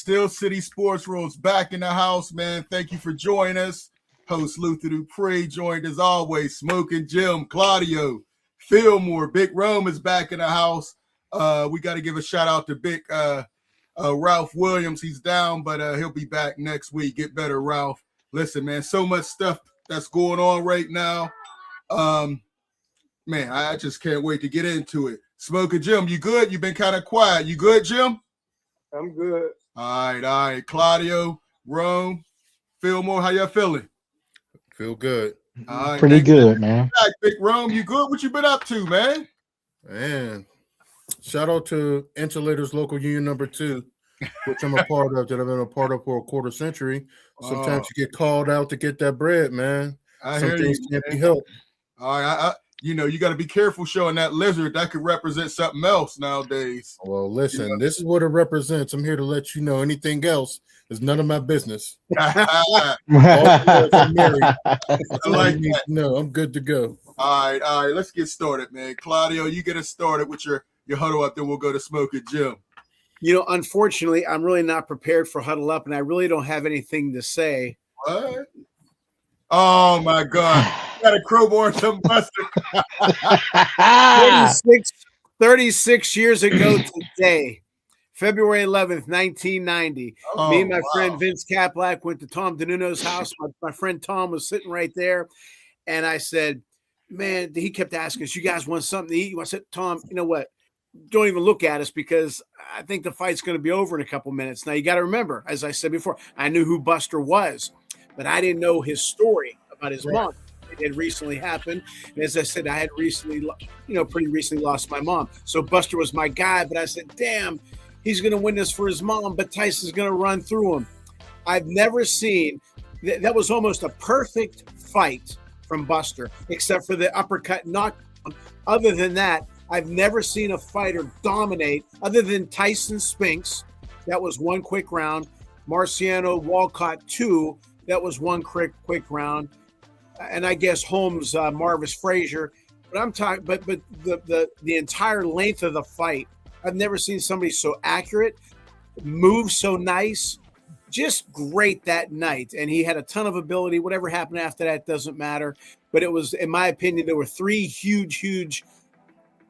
Steel City Sports Rules back in the house, man. Thank you for joining us. Host Luther Dupree, joined as always, Smoking Jim, Claudio, Fillmore, Big Rome is back in the house. We got to give a shout out to Big Ralph Williams. He's down, but he'll be back next week. Get better, Ralph. Listen, man, so much stuff that's going on right now. Man, I just can't wait to get into it. Smoking Jim, you good? You've been kind of quiet. You good, Jim? I'm good. All right. Claudio, Rome, Fillmore, how y'all feeling? Feel good. All right, pretty good, man. Back, Big Rome, you good? What you been up to, man? Man, shout out to Insulators Local Union number 2, which I'm a part of, that I've been a part of for a quarter century. Sometimes you get called out to get that bread, man. Some things can't be helped. All right, you got to be careful showing that lizard. That could represent something else nowadays. Well, listen, this is what it represents. I'm here to let you know anything else is none of my business. I like that. No, I'm good to go. All right, let's get started, man. Claudio, you get us started with your huddle up, then we'll go to Smoking Jim. Unfortunately, I'm really not prepared for huddle up, and I really don't have anything to say. What? Oh my God! You got a crowbar some Buster. 36 years ago today, February 11th, 1990. Me and my friend Vince Kaplak went to Tom DeNuno's house. My friend Tom was sitting right there, and I said, "Man," he kept asking us, "You guys want something to eat?" I said, "Tom, you know what? Don't even look at us because I think the fight's going to be over in a couple minutes." Now, you got to remember, as I said before, I knew who Buster was, but I didn't know his story about his mom. It had recently happened. And as I said, I had recently, pretty recently lost my mom. So Buster was my guy, but I said, damn, he's going to win this for his mom, but Tyson's going to run through him. I've never seen – that was almost a perfect fight from Buster, except for the uppercut knockdown. Other than that, I've never seen a fighter dominate other than Tyson Spinks. That was one quick round. Marciano Walcott, 2. That was one quick round. And I guess Holmes, Marvis Frazier. But I'm talking, but the entire length of the fight, I've never seen somebody so accurate, move so nice, just great that night. And he had a ton of ability. Whatever happened after that doesn't matter. But it was, in my opinion, there were 3 huge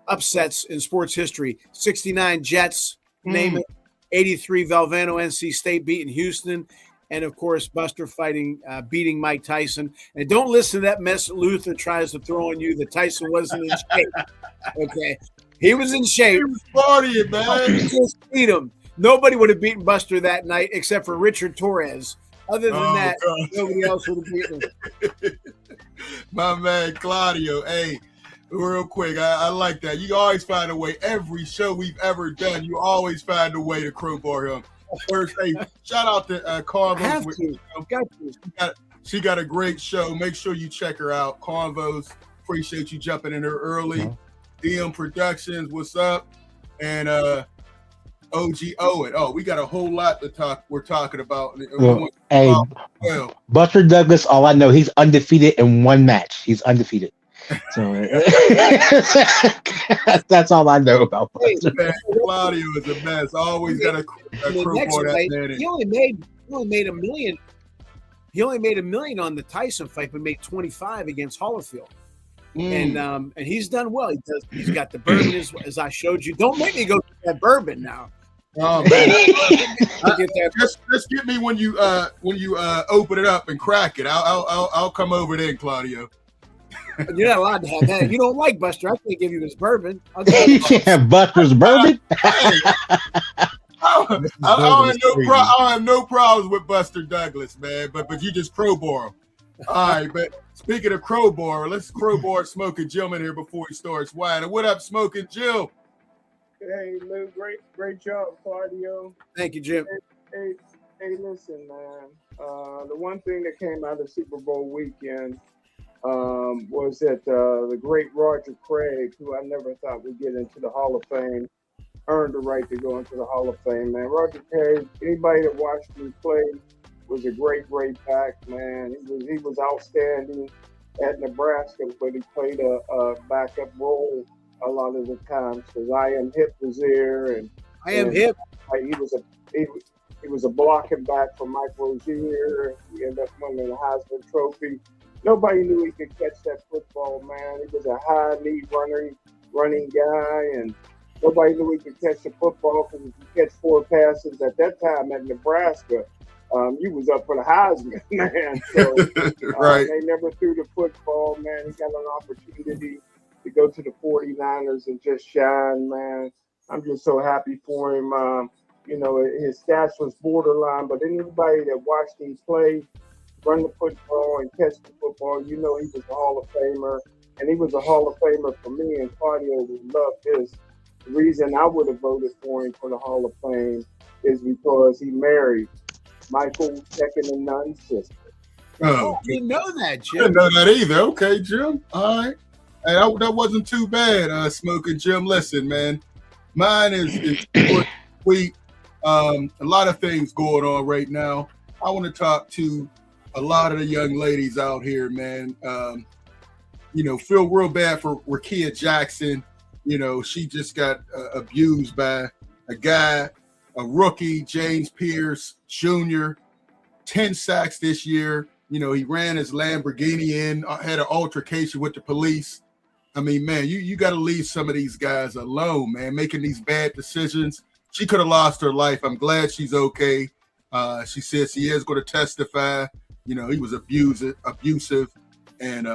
upsets in sports history. 69 Jets, name it. 83 Valvano NC State beating Houston. And, of course, Buster beating Mike Tyson. And don't listen to that mess Luther tries to throw on you that Tyson wasn't in shape. Okay? He was in shape. He was partying, man. He just beat him. Nobody would have beaten Buster that night except for Richard Torres. Other than that, nobody else would have beaten him. My man, Claudio. Hey, real quick, I like that. You always find a way. Every show we've ever done, you always find a way to crowbar him. First, hey, shout out to Convos. She got a great show. Make sure you check her out. Convos. Appreciate you jumping in her early. DM Productions, what's up? And OG Owen. Oh, we got a whole lot to talk. We're talking about. Buster Douglas. All I know, he's undefeated in one match. He's undefeated. So that's all I know about Buster. Man, Claudio is a mess. Always got a crowbar that man. He only made $1 million. He only made $1 million on the Tyson fight, but made 25 against Holyfield. And he's done well. He's got the bourbon as I showed you. Don't make me go get that bourbon now. Oh man! Just get me when you open it up and crack it. I'll come over then, Claudio. You're not allowed to have that. You don't like Buster. I can't give you his bourbon. You can't have Buster's bourbon. I have no problems with Buster Douglas, man. But you just crowbar him. All right, but speaking of crowbar, let's crowbar Smoking Jim in here before he starts whining. What up, Smoking Jim? Hey, Lou, great job, Claudio. Thank you, Jim. Hey, listen, man. The one thing that came out of Super Bowl weekend was that the great Roger Craig, who I never thought would get into the Hall of Fame, earned the right to go into the Hall of Fame, man. Roger Craig, anybody that watched him play, was a great back, man. He was outstanding at Nebraska, but he played a backup role a lot of the times because I Am Hip was there, and I Am Hip. He was a blocking back for Mike Rozier. He ended up winning the Heisman Trophy. Nobody knew he could catch that football, man. He was a high knee running guy, and nobody knew he could catch the football because if you catch 4 passes at that time at Nebraska, you was up for the Heisman, man. So right. They never threw the football, man. He got an opportunity to go to the 49ers and just shine, man. I'm just so happy for him. His stats was borderline, but anybody that watched him play, run the football and catch the football, he was a Hall of Famer. And he was a Hall of Famer for me, and Claudio would love this. The reason I would have voted for him for the Hall of Fame is because he married Michael second and none sister. Oh, I didn't know that, Jim. I didn't know that either. Okay, Jim. All right. Hey, that wasn't too bad, Smoking Jim. Listen, man, mine is short, sweet. A lot of things going on right now. I want to talk to a lot of the young ladies out here, man. Feel real bad for Rickea Jackson. She just got abused by a guy, a rookie, James Pearce Jr., 10 sacks this year. He ran his Lamborghini in, had an altercation with the police. I mean, man, you got to leave some of these guys alone, man, making these bad decisions. She could have lost her life. I'm glad she's okay. She says she is going to testify. He was abusive, and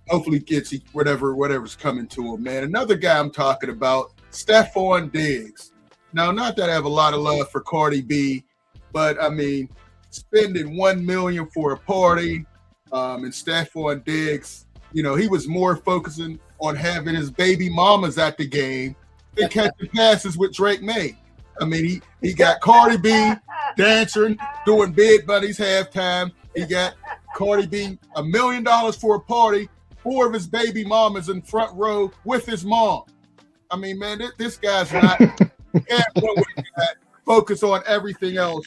hopefully gets whatever's coming to him, man. Another guy I'm talking about, Stephon Diggs. Now, not that I have a lot of love for Cardi B, but I mean, spending $1 million for a party, and Stephon Diggs, he was more focusing on having his baby mamas at the game than catching passes with Drake May. I mean, he got Cardi B dancing, doing Big Buddies halftime. He got Cardi B $1 million for a party, 4 of his baby mamas in front row with his mom. I mean, man, this guy's not focus on everything else.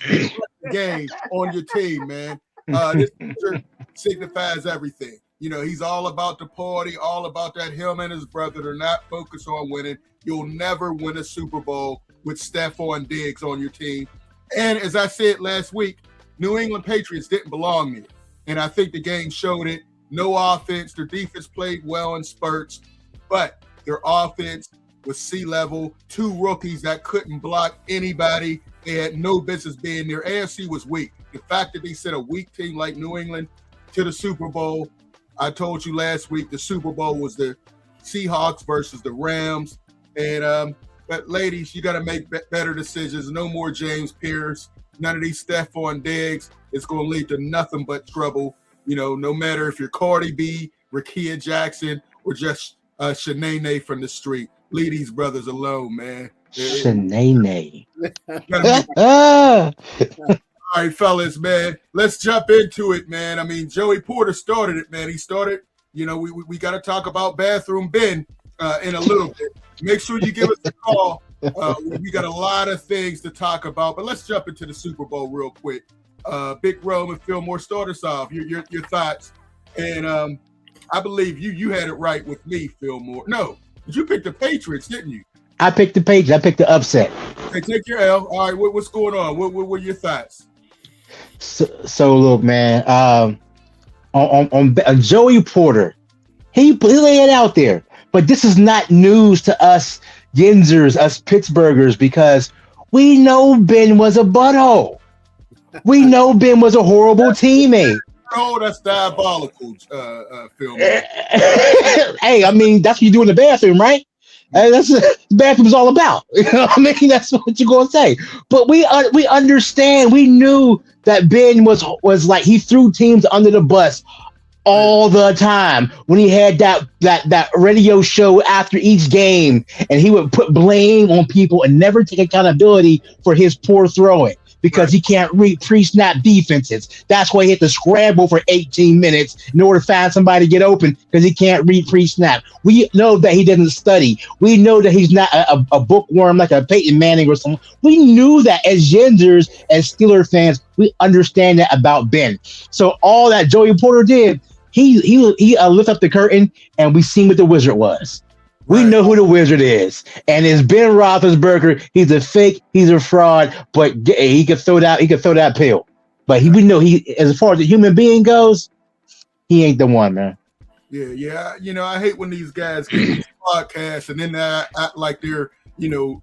Game on your team, man. This picture signifies everything. He's all about the party, all about that. Him and his brother, they're not focused on winning. You'll never win a Super Bowl with Stephon Diggs on your team. And as I said last week, New England Patriots didn't belong there. And I think the game showed it. No offense. Their defense played well in spurts, but their offense was C-level. 2 rookies that couldn't block anybody. They had no business being there. AFC was weak. The fact that they sent a weak team like New England to the Super Bowl, I told you last week the Super Bowl was the Seahawks versus the Rams. And but ladies, you got to make better decisions. No more James Pearce. None of these Stephon Diggs. It's going to lead to nothing but trouble. No matter if you're Cardi B, Rickea Jackson, or just Shanae from the street. Leave these brothers alone, man. Shanae. All right, fellas, man. Let's jump into it, man. I mean, Joey Porter started it, man. He started, we got to talk about Bathroom Ben in a little bit. Make sure you give us a call. We got a lot of things to talk about, but let's jump into the Super Bowl real quick. Big Rome and Fillmore, start us off. Your thoughts. And I believe you had it right with me, Fillmore. No, you picked the Patriots, didn't you? I picked the Patriots. I picked the upset. Hey, take your L. All right, what's going on? What were your thoughts? So look, man. On Joey Porter, he laid it out there. But this is not news to us Yinzers, us Pittsburghers, because we know Ben was a butthole. We know Ben was a horrible teammate. Oh, that's diabolical, Phil. Hey, I mean, that's what you do in the bathroom, right? That's what the bathroom's all about. I mean, that's what you're gonna say. But we understand. We knew that Ben was like, he threw teams under the bus all the time when he had that radio show after each game, and he would put blame on people and never take accountability for his poor throwing. Because he can't read pre-snap defenses. That's why he had to scramble for 18 minutes in order to find somebody to get open, because he can't read pre-snap. We know that he doesn't study. We know that he's not a bookworm like a Peyton Manning or something. We knew that as Yinzers, as Steeler fans, we understand that about Ben. So all that Joey Porter did, he lifted up the curtain, and we seen what the wizard was. We know who the wizard is, and it's Ben Roethlisberger. He's a fake. He's a fraud, but he could throw that. He could throw that pill. But we know as far as the human being goes, he ain't the one, man. Yeah. I hate when these guys get these podcasts and then they act like they're,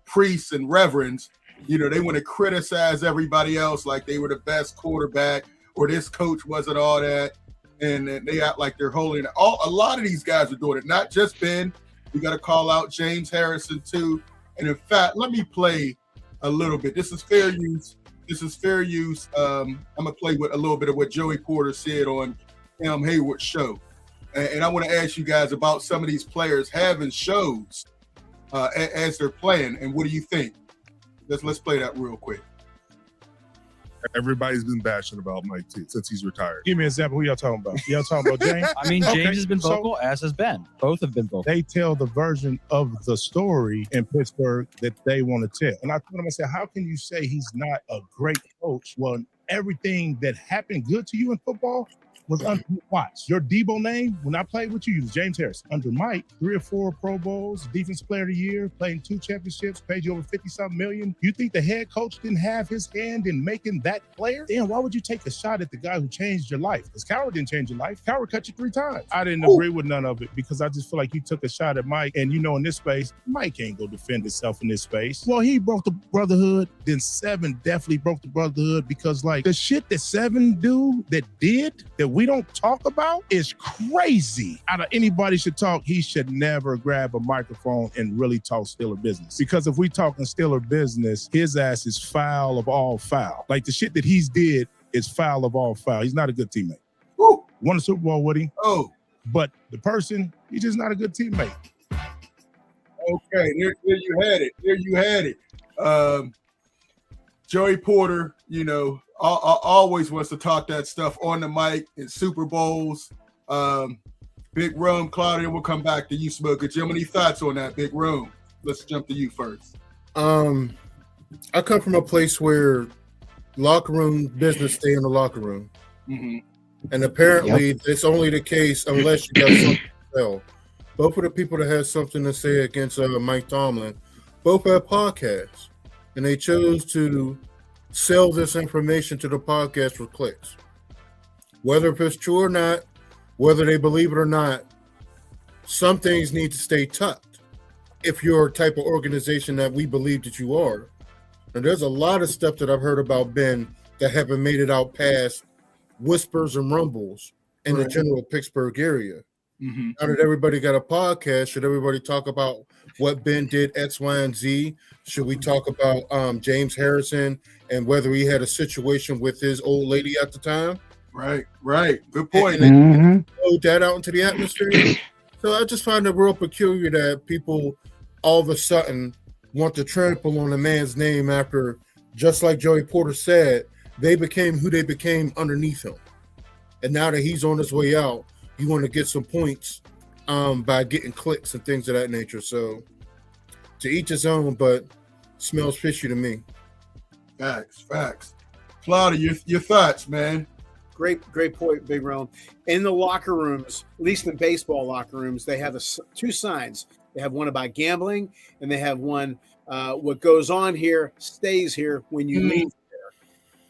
priests and reverends. They want to criticize everybody else like they were the best quarterback or this coach wasn't all that, and they act like they're holding it. A lot of these guys are doing it, not just Ben. We got to call out James Harrison too. And in fact, let me play a little bit. This is fair use. I'm gonna play with a little bit of what Joey Porter said on Hayward's show, and I want to ask you guys about some of these players having shows as they're playing, and what do you think? Let's play that real quick. Everybody's been bashing about Mike T since he's retired. Give me an example. Who y'all talking about? Y'all talking about James? I mean, James has been vocal, as has Ben. Both have been vocal. They tell the version of the story in Pittsburgh that they want to tell. And I told him, I said, how can you say he's not a great coach? Well, everything that happened good to you in football was under Watts. Your Debo name, when I played with you, was James Harrison. Under Mike, 3 or 4 Pro Bowls, Defensive Player of the Year, played in 2 championships, paid you over 50-something million. You think the head coach didn't have his hand in making that player? Then why would you take a shot at the guy who changed your life? Because Coward didn't change your life. Coward cut you 3 times. I didn't agree with none of it because I just feel like you took a shot at Mike. And in this space, Mike ain't go defend himself in this space. Well, he broke the brotherhood. Then 7 definitely broke the brotherhood because the shit that 7 did that we don't talk about is crazy. Out of anybody should talk, he should never grab a microphone and really talk Steeler business. Because if we talking Steeler business, his ass is foul of all foul. The shit that he's did is foul of all foul. He's not a good teammate. Woo! Won a Super Bowl with him. Oh. But the person, he's just not a good teammate. Okay, there you had it. Joey Porter, always wants to talk that stuff on the mic in Super Bowls. Big Rome, Claudia, we'll come back to you, Smoker. Jim, any thoughts on that, Big Rome? Let's jump to you first. I come from a place where locker room business stay in the locker room. Mm-hmm. And apparently it's only the case unless you got something to sell. Both of the people that had something to say against Mike Tomlin, both had podcasts. And they chose to sell this information to the podcast for clicks. Whether if it's true or not, whether they believe it or not, some things need to stay tucked if you're a type of organization that we believe that you are. And there's a lot of stuff that I've heard about Ben that haven't made it out past whispers and rumbles in the general Pittsburgh area. Mm-hmm. Now that everybody got a podcast, should everybody talk about what Ben did X, Y, and Z? Should we talk about James Harrison and whether he had a situation with his old lady at the time? Right. Good point. And throw that out into the atmosphere. So I just find it real peculiar that people all of a sudden want to trample on a man's name after, just like Joey Porter said, they became who they became underneath him. And now that he's on his way out, you want to get some points by getting clicks and things of that nature. So to each his own, but smells fishy to me. Facts. Claudia, your thoughts, man. Great point, Big Rome. In the locker rooms, at least in baseball locker rooms, they have 2 signs. They have one about gambling, and they have one, what goes on here stays here when you leave there.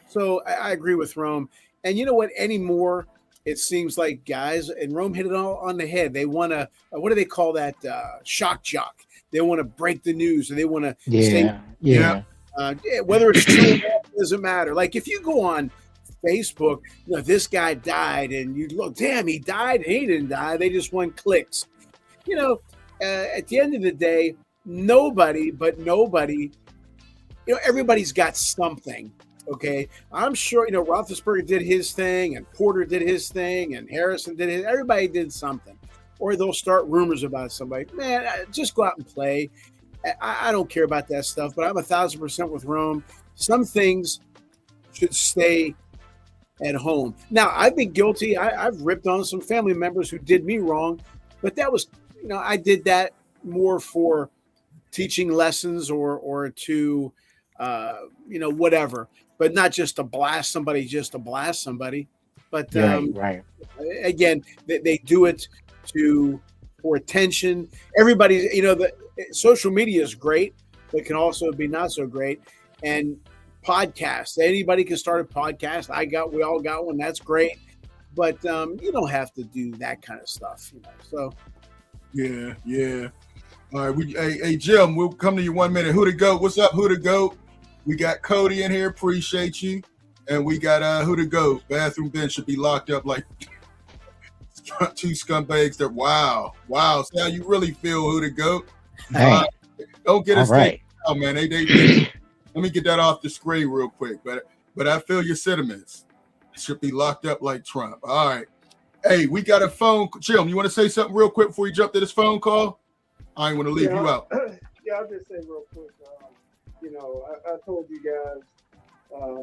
So I agree with Rome. And you know what? Anymore, it seems like guys, and Rome hit it all on the head. They want to, what do they call that? Shock jock. They want to break the news, and they want to stay. Whether it's true or not, it doesn't matter. If you go on Facebook, this guy died, and you look, damn, he died, and he didn't die. They just want clicks. At the end of the day, nobody, everybody's got something. Okay, I'm sure Roethlisberger did his thing, and Porter did his thing, and Harrison did his. Everybody did something, or they'll start rumors about somebody. Man, just go out and play. I don't care about that stuff, but I'm 1,000% with Rome. Some things should stay at home. Now, I've been guilty. I've ripped on some family members who did me wrong, but that was, I did that more for teaching lessons or to, whatever. But not just to blast somebody, But again, they do it to for attention. Everybody's, the social media is great, but can also be not so great. And podcasts, anybody can start a podcast. We all got one. That's great. But you don't have to do that kind of stuff, So yeah. All right, hey Jim, we'll come to you 1 minute. Who to go? What's up? Who to go? We got Cody in here. Appreciate you. And we got who to go? Bathroom Ben should be locked up like 2 scumbags. That wow. See how you really feel. Who to go? Hey, don't get us right. Oh man, they let me get that off the screen real quick. But I feel your sentiments. Should be locked up like Trump. All right. Hey, we got a phone. Jim, you want to say something real quick before you jump to this phone call? I ain't want to leave you out. Yeah, I'll just say real quick. I told you guys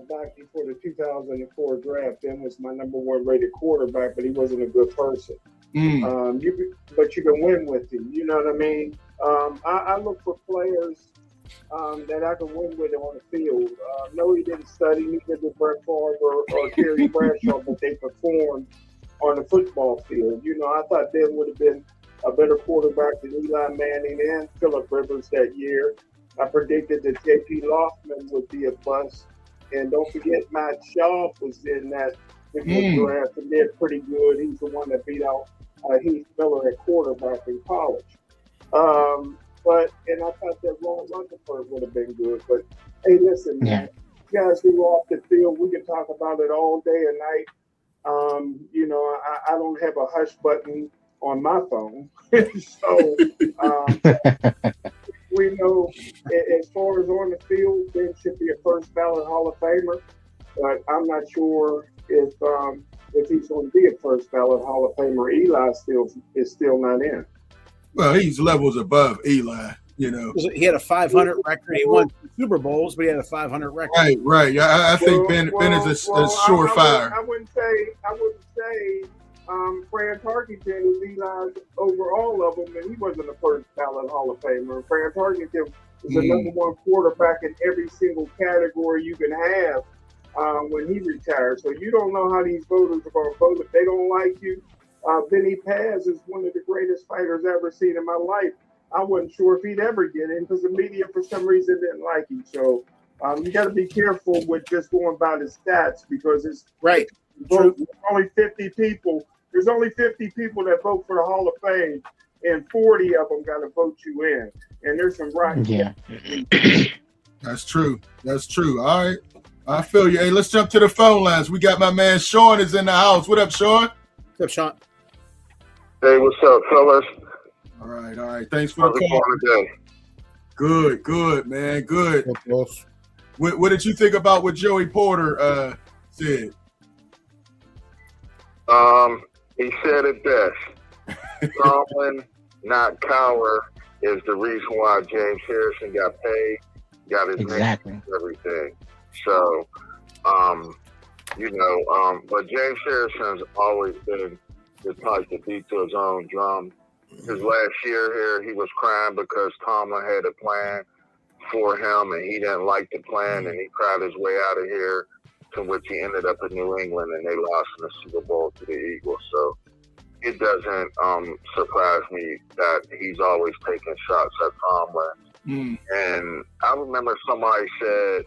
back before the 2004 draft, Ben was my number 1 rated quarterback, but he wasn't a good person. But you can win with him. You know what I mean? I look for players that I can win with on the field. No, he didn't study. Neither did Brett Favre or Terry Bradshaw, but they performed on the football field. I thought Ben would have been a better quarterback than Eli Manning and Phillip Rivers that year. I predicted that J.P. Loftman would be a bust. And don't forget, Matt Schaub was in that draft and did pretty good. He's the one that beat out Heath Miller at quarterback in college. And I thought that Ron Rutherford would have been good. But, hey, listen, man, you guys who are off the field, we can talk about it all day and night. I don't have a hush button on my phone. So we know as far as on the field, Ben should be a first ballot Hall of Famer. But I'm not sure if he's going to be a first ballot Hall of Famer. Eli is still not in. Well, he's levels above Eli, He had a 500 record. He won Super Bowls, but he had a 500 record. Right. I think Ben is a surefire. I wouldn't say Fran Tarkenton was Eli's over all of them, and he wasn't a first ballot Hall of Famer. Fran Tarkenton was the number 1 quarterback in every single category you can have when he retired. So you don't know how these voters are going to vote. If they don't like you, Benny Paz is one of the greatest fighters I've ever seen in my life. I wasn't sure if he'd ever get in because the media, for some reason, didn't like him. So you got to be careful with just going by the stats because it's right. Only 50 people. There's only 50 people that vote for the Hall of Fame, and 40 of them got to vote you in. And there's some right. Yeah. That's true. All right. I feel you. Hey, let's jump to the phone lines. We got my man Sean is in the house. What up, Sean? What's up, Sean? Hey, what's up, fellas? All right. Thanks for the call today. Good, man. Good. What did you think about what Joey Porter said? He said it best. Tomlin, not Cowher, is the reason why James Harrison got paid, got his name, everything. So, but James Harrison's always been the type to beat to his own drum. His last year here, he was crying because Tomlin had a plan for him, and he didn't like the plan, and he cried his way out of here, to which he ended up in New England, and they lost in the Super Bowl to the Eagles. So it doesn't surprise me that he's always taking shots at Tomlin. And I remember somebody said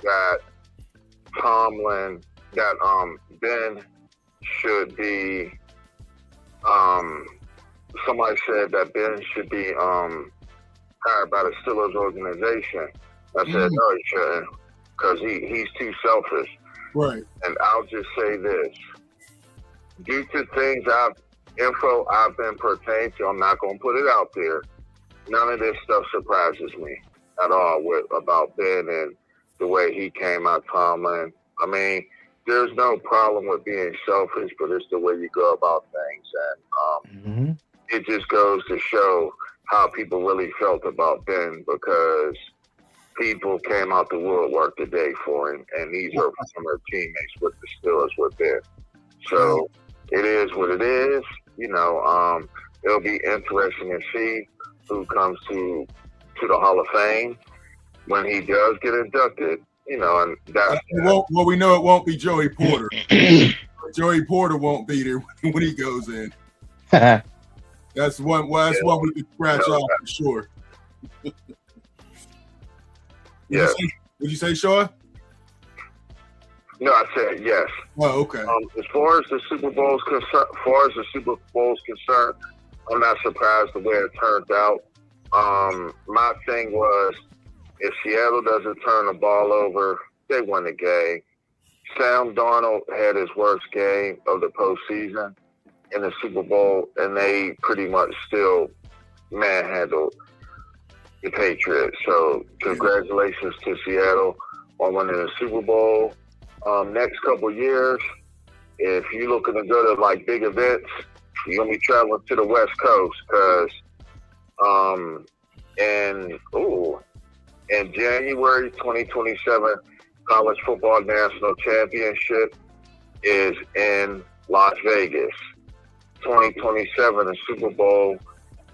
that Tomlin, that Ben should be, somebody said that Ben should be hired by the Steelers organization. I said, no, he shouldn't, because he's too selfish. Right. And I'll just say this. Due to things info I've been pertained to, I'm not going to put it out there. None of this stuff surprises me at all about Ben and the way he came out Tomlin. I mean, there's no problem with being selfish, but it's the way you go about things. And it just goes to show how people really felt about Ben, because people came out the woodwork today for him, and these are former teammates with the Steelers with Ben. So it is what it is. It'll be interesting to see who comes to the Hall of Fame when he does get inducted. And that's well, we know it won't be Joey Porter. Joey Porter won't be there when he goes in. That's one. Well, that's one we could scratch off for sure. Yeah. Would you say, Sean? No, I said yes. Oh, okay. As far as the Super Bowl's concerned, I'm not surprised the way it turned out. My thing was, if Seattle doesn't turn the ball over, they win the game. Sam Darnold had his worst game of the postseason in the Super Bowl, and they pretty much still manhandled the Patriots. So congratulations to Seattle on winning the Super Bowl. Next couple years, if you're looking to go to like big events, you're gonna be traveling to the West Coast because in January 2027, College Football National Championship is in Las Vegas. 2027, the Super Bowl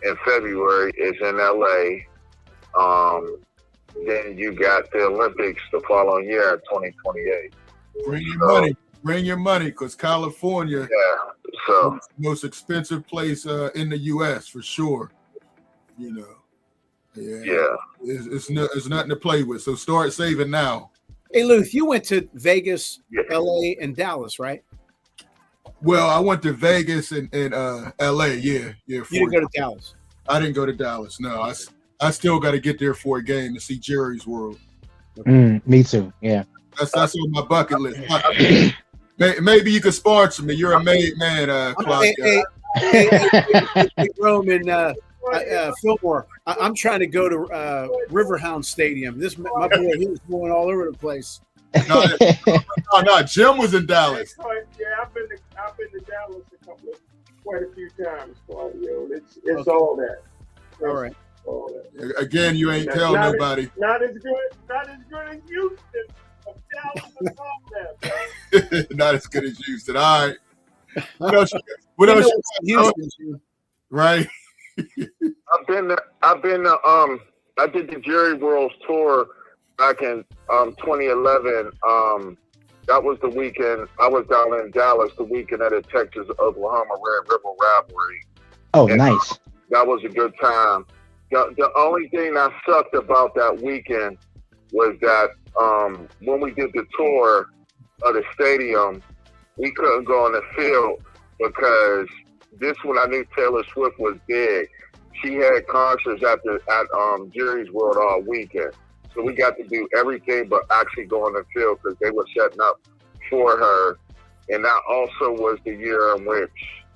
in February is in LA. Then you got the Olympics the following year in 2028. Bring your money, because California is the most expensive place in the U.S. for sure. You know, it's nothing to play with. So start saving now. Hey, Luth, you went to Vegas, L.A., and Dallas, right? Well, I went to Vegas and L.A. Yeah. You didn't go to Dallas. I didn't go to Dallas. No, I still got to get there for a game to see Jerry's World. Me too. Yeah. That's on my bucket list. Maybe you could sponsor me. You're a made man, Claudia. Hey, Roman, Fillmore. I'm trying to go to Riverhound Stadium. My boy, he was going all over the place. No, Jim was in Dallas. Yeah, I've been to Dallas quite a few times, Claudio. It's all that. All right. All that. Again, you ain't tell nobody. Not as good as Houston. Not as good as Houston. All right. What else? Right. I've been I did the Jerry World's tour back in 2011. That was the weekend I was down in Dallas, the weekend of the Texas-Oklahoma Red River rivalry. Oh, and, nice. That was a good time. The only thing that sucked about that weekend was that when we did the tour of the stadium, we couldn't go on the field because this when I knew Taylor Swift was big. She had concerts at Jerry's World all weekend. So we got to do everything but actually go on the field because they were setting up for her. And that also was the year in which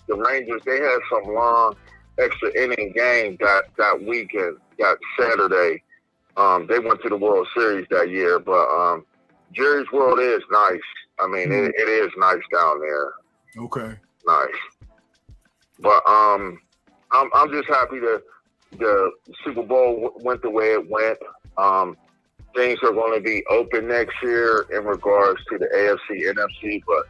the Rangers, they had some long extra inning game that weekend, that Saturday. They went to the World Series that year, but Jerry's World is nice. I mean, it is nice down there. Okay. Nice. But I'm just happy that the Super Bowl went the way it went. Things are going to be open next year in regards to the AFC, NFC, but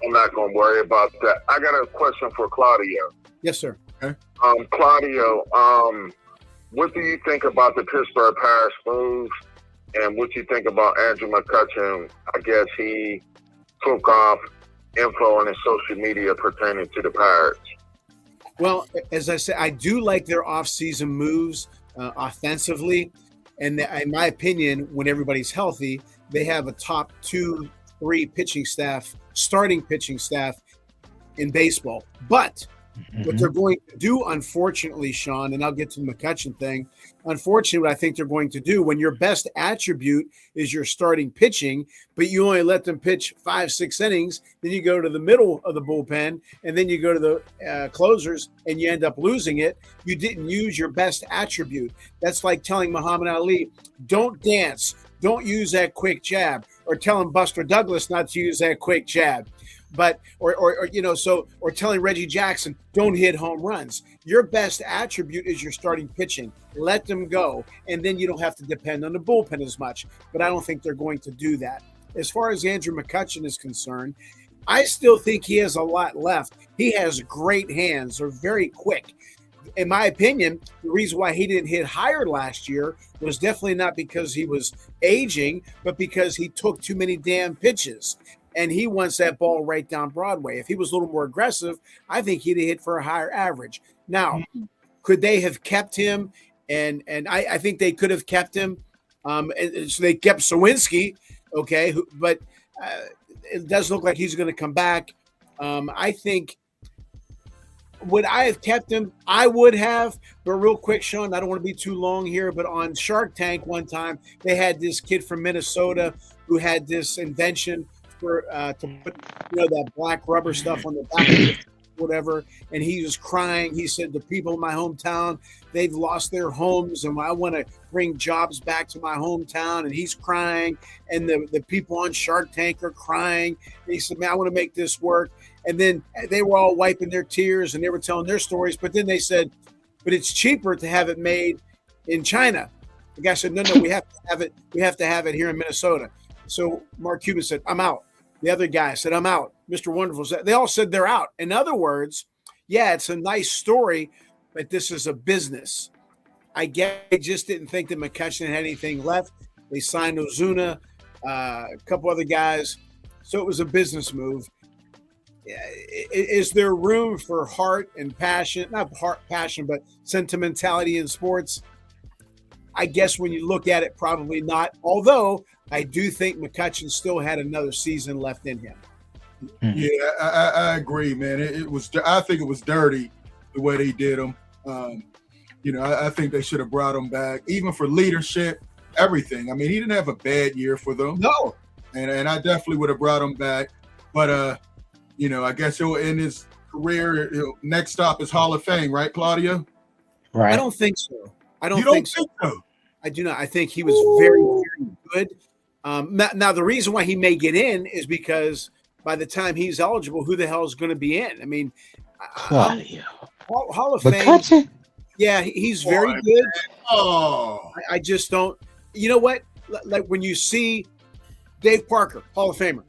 I'm not going to worry about that. I got a question for Claudio. Yes, sir. Okay. Claudio, what do you think about the Pittsburgh Pirates move, and what do you think about Andrew McCutchen? I guess he took off info on his social media pertaining to the Pirates. Well, as I said, I do like their off-season moves offensively. And in my opinion, when everybody's healthy, they have a top 2-3 pitching staff, starting pitching staff in baseball. But what they're going to do, unfortunately, Sean, and I'll get to the McCutchen thing. Unfortunately, what I think they're going to do when your best attribute is your starting pitching, but you only let them pitch 5-6 innings, then you go to the middle of the bullpen, and then you go to the closers, and you end up losing it. You didn't use your best attribute. That's like telling Muhammad Ali, don't dance, don't use that quick jab, or telling Buster Douglas not to use that quick jab. But or telling Rickea Jackson, don't hit home runs. Your best attribute is your starting pitching. Let them go, and then you don't have to depend on the bullpen as much. But I don't think they're going to do that. As far as Andrew McCutchen is concerned, I still think he has a lot left. He has great hands. They're very quick. In my opinion, the reason why he didn't hit higher last year was definitely not because he was aging, but because he took too many damn pitches. and he wants that ball right down Broadway. If he was a little more aggressive, I think he'd have hit for a higher average. Now, could they have kept him? And I think they could have kept him. And so they kept Sawinski, okay, but it does look like he's going to come back. I think, would I have kept him? I would have. But real quick, Sean, I don't want to be too long here, but on Shark Tank one time, they had this kid from Minnesota who had this invention for to put that black rubber stuff on the back of it, whatever, and he was crying. He said, the people in my hometown, they've lost their homes, and I want to bring jobs back to my hometown. And he's crying, and the people on Shark Tank are crying. And he said, man, I want to make this work. And then they were all wiping their tears, and they were telling their stories. But then they said, but it's cheaper to have it made in China. The guy said, no, we have to have it. We have to have it here in Minnesota. So Mark Cuban said, I'm out. The other guy said, I'm out. Mr. Wonderful said, they all said they're out. In other words, yeah, it's a nice story, but this is a business. I guess they just didn't think that McCutcheon had anything left. They signed Ozuna, a couple other guys. So it was a business move. Is there room for heart and passion? Not heart, passion, but sentimentality in sports? I guess when you look at it, probably not. Although I do think McCutcheon still had another season left in him. Yeah, I agree, man. It was. I think it was dirty the way they did him. I think they should have brought him back, even for leadership, everything. I mean, he didn't have a bad year for them. No, and I definitely would have brought him back. But I guess he'll end his career. Next stop is Hall of Fame, right, Claudio? Right. I don't think so. I don't You don't think think so. so? I do not. I think he was very, very good. Now, the reason why he may get in is because by the time he's eligible, who the hell is going to be in? I mean, Claudio. Hall of McCutcheon? Fame. Yeah, he's very good. Oh, I just don't. You know what? Like when you see Dave Parker, Hall of Famer.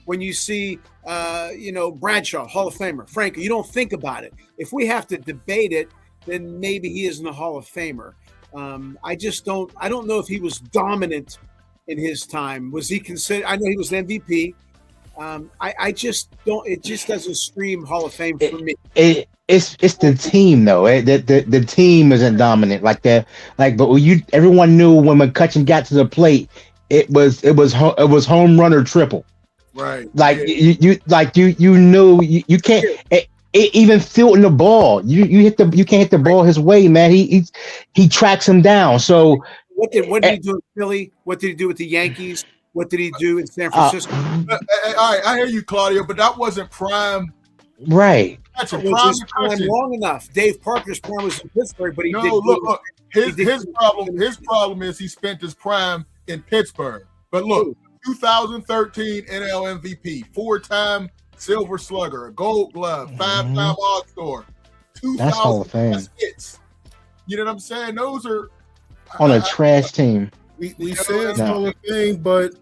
When you see, Bradshaw, Hall of Famer. Frank, you don't think about it. If we have to debate it, then maybe he isn't a Hall of Famer. I just don't. I don't know if he was dominant in his time. Was he considered? I know he was an MVP. I just don't. It just doesn't scream Hall of Fame for me. It's the team though. The team isn't dominant like that. But everyone knew when McCutcheon got to the plate, it was home run or triple. right. You knew you can't. Even fielding the ball, you can't hit the ball his way, man. He tracks him down. So what did he do in Philly? What did he do with the Yankees? What did he do in San Francisco? All right, I hear you, Claudio, but that wasn't prime. right. That's a It was prime his prime McCutcheon. long enough. Dave Parker's prime was in Pittsburgh, but he No, did look. He did His problem is he spent his prime in Pittsburgh. But look, 2013 NL MVP, 4-time Silver Slugger, a Gold Glove, 5-time All-Star, That's Hall of 2,000 Fame. hits. You know what I'm saying? Those are On a trash team. We said it's No. Hall of Fame, but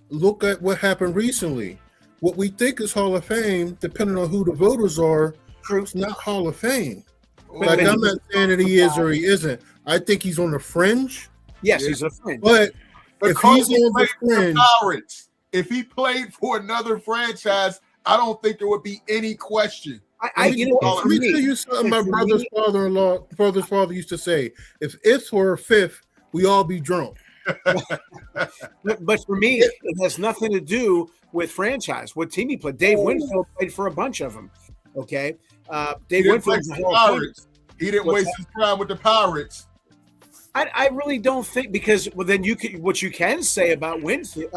look at what happened recently. What we think is Hall of Fame, depending on who the voters are, it's not Hall of Fame. Like, I'm not saying that he is or he isn't. I think he's on the fringe. Yes, he's a friend. But if he's he on the played for the fringe, Pirates, if he played for another franchise, I don't think there would be any question. Let me let me tell you something my brother's father used to say. If it were a fifth, we all be drunk. But for me, it has nothing to do with franchise. What team he played? Dave Winfield played for a bunch of them. Okay, Dave Winfield was a Hall of Famer. He didn't waste his time with the Pirates. I really don't think, because then what you can say about Winfield,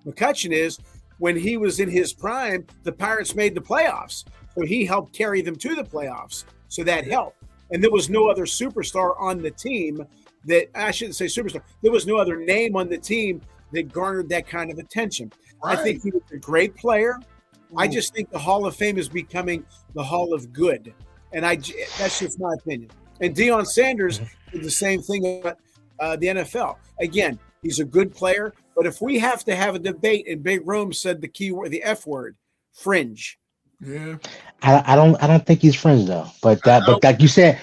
McCutcheon is when he was in his prime, the Pirates made the playoffs, so he helped carry them to the playoffs. So that helped, and there was no other superstar on the team that I shouldn't say superstar. There was no other name on the team that garnered that kind of attention. Right. I think he was a great player. I just think the Hall of Fame is becoming the Hall of Good, and that's just my opinion. And Deion Sanders did the same thing about the NFL. Again, he's a good player, but if we have to have a debate, and Big Rome said the key word, the F word, fringe. Yeah. I don't think he's friends though. But like you said,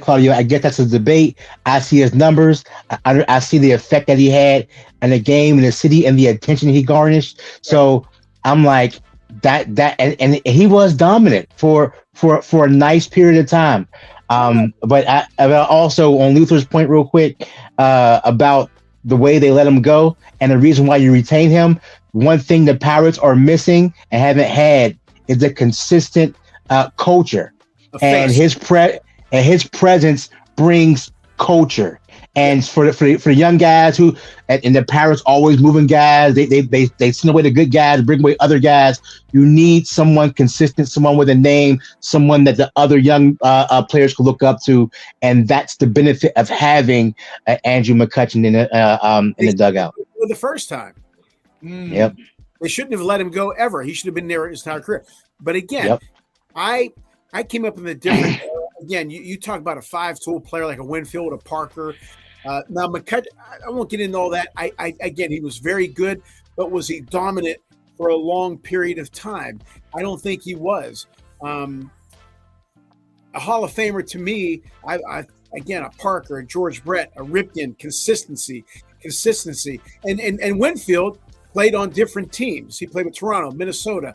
Claudio, I guess that's a debate. I see his numbers. I see the effect that he had in the game, in the city, and the attention he garnished. So I'm like and he was dominant for a nice period of time. But I also on Luther's point real quick about the way they let him go and the reason why you retain him. One thing the Pirates are missing and haven't had is a consistent culture, and his presence brings culture. And for the young guys who and the Pirates always moving guys, they send away the good guys, bring away other guys. You need someone consistent, someone with a name, someone that the other young players can look up to, and that's the benefit of having Andrew McCutchen in the dugout. For the first time, Yep. They shouldn't have let him go ever. He should have been there his entire career. But again, I came up in a different. Again, you talk about a 5-tool player like a Winfield, a Parker. Now McCutchen, I won't get into all that. Again, he was very good, but was he dominant for a long period of time? I don't think he was. A Hall of Famer to me, again, a Parker, a George Brett, a Ripken, consistency, and Winfield played on different teams. He played with Toronto, Minnesota,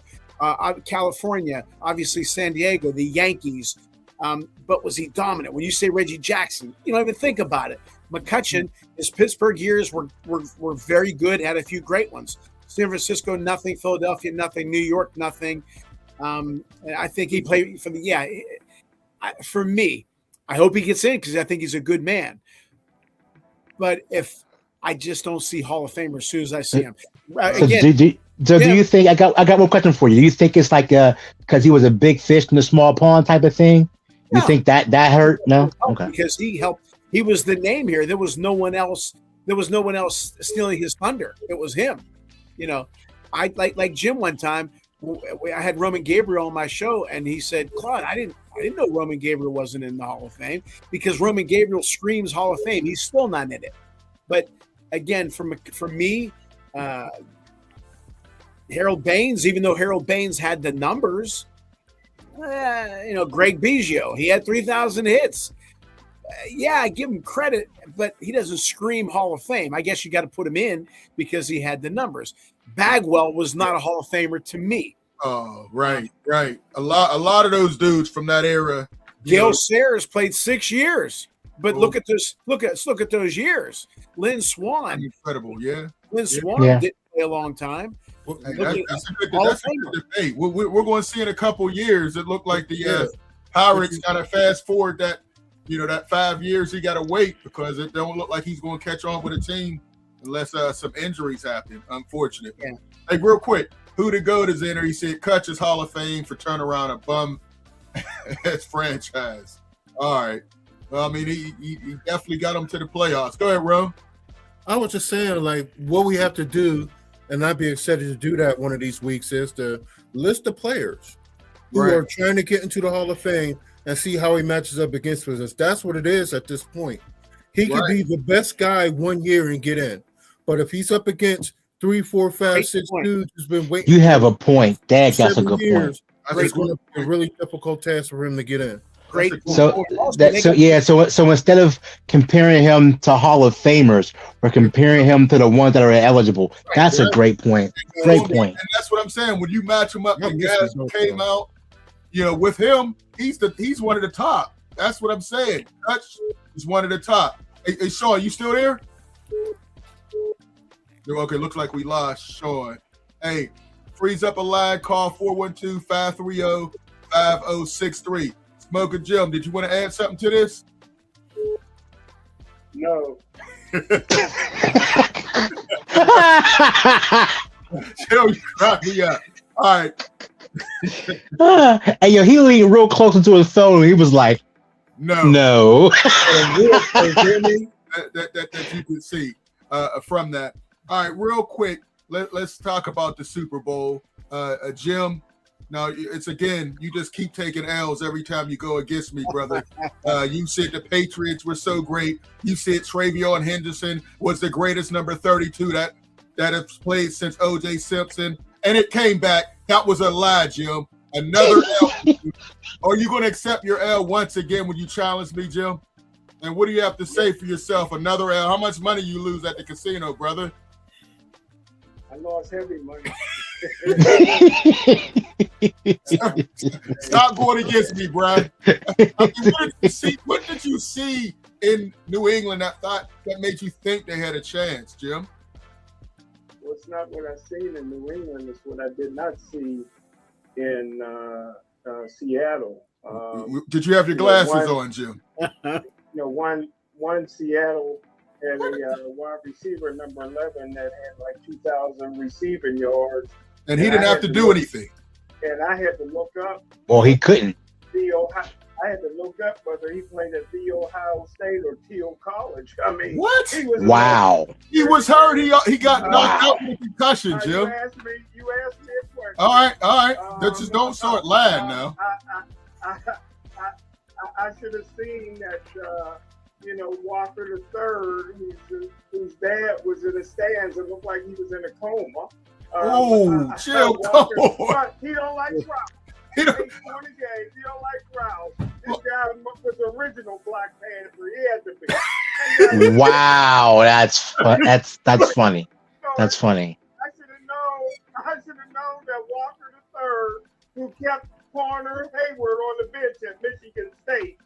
California, obviously San Diego, the Yankees. But was he dominant? When you say Rickea Jackson, you don't even think about it. McCutchen, his Pittsburgh years were very good, had a few great ones. San Francisco, nothing. Philadelphia, nothing. New York, nothing. I think he played for for me, I hope he gets in because I think he's a good man. But if I just don't see Hall of Famer as soon as I see him. Do you think I got one question for you? Do you think it's like because he was a big fish in a small pond type of thing? You think that hurt? No, okay. Because he helped. He was the name here. There was no one else. There was no one else stealing his thunder. It was him. You know, I like Jim one time. I had Roman Gabriel on my show, and he said, "Claude, I didn't know Roman Gabriel wasn't in the Hall of Fame because Roman Gabriel screams Hall of Fame. He's still not in it." But again, for me, Harold Baines, even though Harold Baines had the numbers, Greg Biggio, he had 3,000 hits. I give him credit, but he doesn't scream Hall of Fame. I guess you got to put him in because he had the numbers. Bagwell was not a Hall of Famer to me. Oh, right. A lot of those dudes from that era. Gale Sayers played 6 years, but look at this. Look at those years. Lynn Swann, incredible, yeah. Lynn Swann didn't play a long time. Well, that's a good debate. We're going to see in a couple years. It looked like the Pirates got to fast forward that. That 5 years he got to wait because it don't look like he's going to catch on with a team unless some injuries happen, unfortunately. Yeah. Hey, real quick, who the GOAT is in there? He said Kutch's Hall of Fame for turnaround a bum as franchise. All right. Well, I mean, he definitely got him to the playoffs. Go ahead, Ron. I was just saying, like, what we have to do, and I'd be excited to do that one of these weeks, is to list the players who are trying to get into the Hall of Fame and see how he matches up against us. That's what it is at this point. He could be the best guy 1 year and get in. But if he's up against 3, 4, 5, 6 dudes who's been waiting. You have a point. That's a good point. It's going to be a really difficult task for him to get in. Great. So instead of comparing him to Hall of Famers, we're comparing him to the ones that are eligible. That's a great point. Great point. And that's what I'm saying. When you match him up with guys who came out, with him, he's one of the top. That's what I'm saying. Kutch is one of the top. Hey, Sean, you still there? Okay, looks like we lost Sean. Hey, freeze up a line, call 412-530-5063. Smoker Jim, did you want to add something to this? No. Joe, you crack me up. All right. Hey, he leaned real close into his phone and he was like, No. that you can see from that. All right, real quick, let's talk about the Super Bowl. Jim, now it's again, you just keep taking L's every time you go against me, brother. You said the Patriots were so great. You said Travion Henderson was the greatest number 32 that has played since O.J. Simpson, and it came back. That was a lie, Jim. Another L. Are you going to accept your L once again when you challenge me, Jim? And what do you have to say for yourself? Another L. How much money you lose at the casino, brother? I lost heavy money. Stop going against me, Brian. I mean, what did you see in New England that made you think they had a chance, Jim? Well, it's not what I seen in New England. It's what I did not see in Seattle. Did you have your glasses on, Jim? One Seattle had a wide receiver, number 11, that had like 2,000 receiving yards. And he didn't have to do anything. And I had to look up. Well, he couldn't. I had to look up whether he played at The Ohio State or Teal College. I mean, what? He was He was hurt. He got knocked out with a concussion, Jim. You asked me a question. All right. Just don't start lying now. I should have seen that. Walker III, whose dad was in the stands, it looked like he was in a coma. Jim, come on. He don't like crowds. He don't like crowds. This guy was the original Black Panther. He had to be. Wow, that's funny. That's funny. I should have known that Walker III, who kept Corner Hayward on the bench at Michigan State,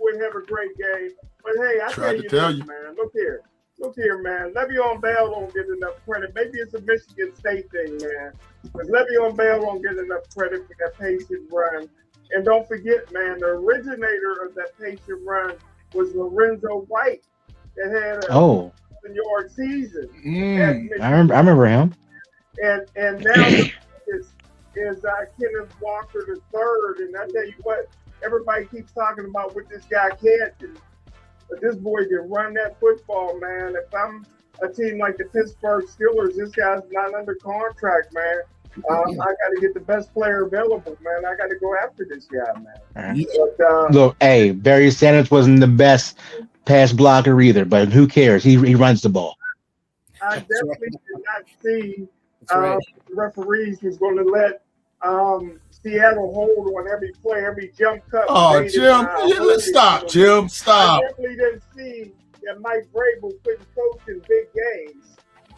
would have a great game. But hey, I tell you, man. Look here, man. Le'Veon Bell don't get enough credit. Maybe it's a Michigan State thing, man. But Le'Veon Bell don't get enough credit for that patient run. And don't forget, man, the originator of that patient run was Lorenzo White, that had a 1,000-yard season. I remember him. And now is Kenneth Walker III. And I tell you what, everybody keeps talking about what this guy can't do. But this boy can run that football, man. If I'm a team like the Pittsburgh Steelers, this guy's not under contract, man. I got to get the best player available, man. I got to go after this guy, man. But, look, hey, Barry Sanders wasn't the best pass blocker either, but who cares? He runs the ball. I definitely did not see the referees was going to let Seattle hold on every play, every jump cut. Oh, Jim, let's stop, Jim. Stop. I definitely didn't see that Mike Vrabel couldn't coach in big games.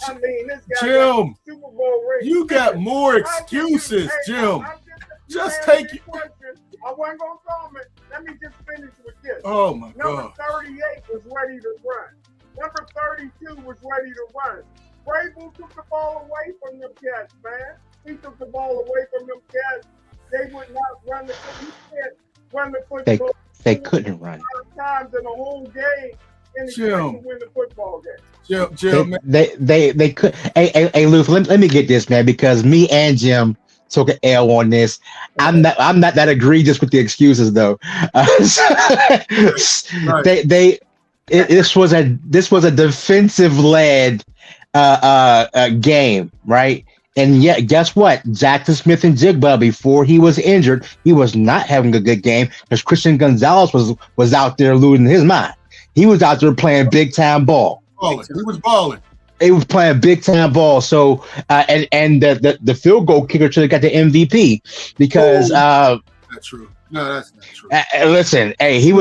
I mean, this guy Jim, Super Bowl ring. You got more excuses, Jim. Just take it. I wasn't going to comment. Let me just finish with this. Oh, my Number God. 38 was ready to run. Number 32 was ready to run. Vrabel took the ball away from them cats, man. He took the ball away from them cats. They would not run the football. They couldn't run. Times in a whole game to win the football game. Jim, they could. Hey, Luke, let me get this, man, because me and Jim took an L on this. I'm not that egregious with the excuses, though. This was a defensive led game, right? And yet, guess what? Jackson Smith-Njigba, before he was injured, he was not having a good game because Christian Gonzalez was out there losing his mind. He was out there playing big time ball. He was balling. He was playing big time ball. So, and the field goal kicker should have got the MVP because that's not true. No, that's not true. Listen, hey, he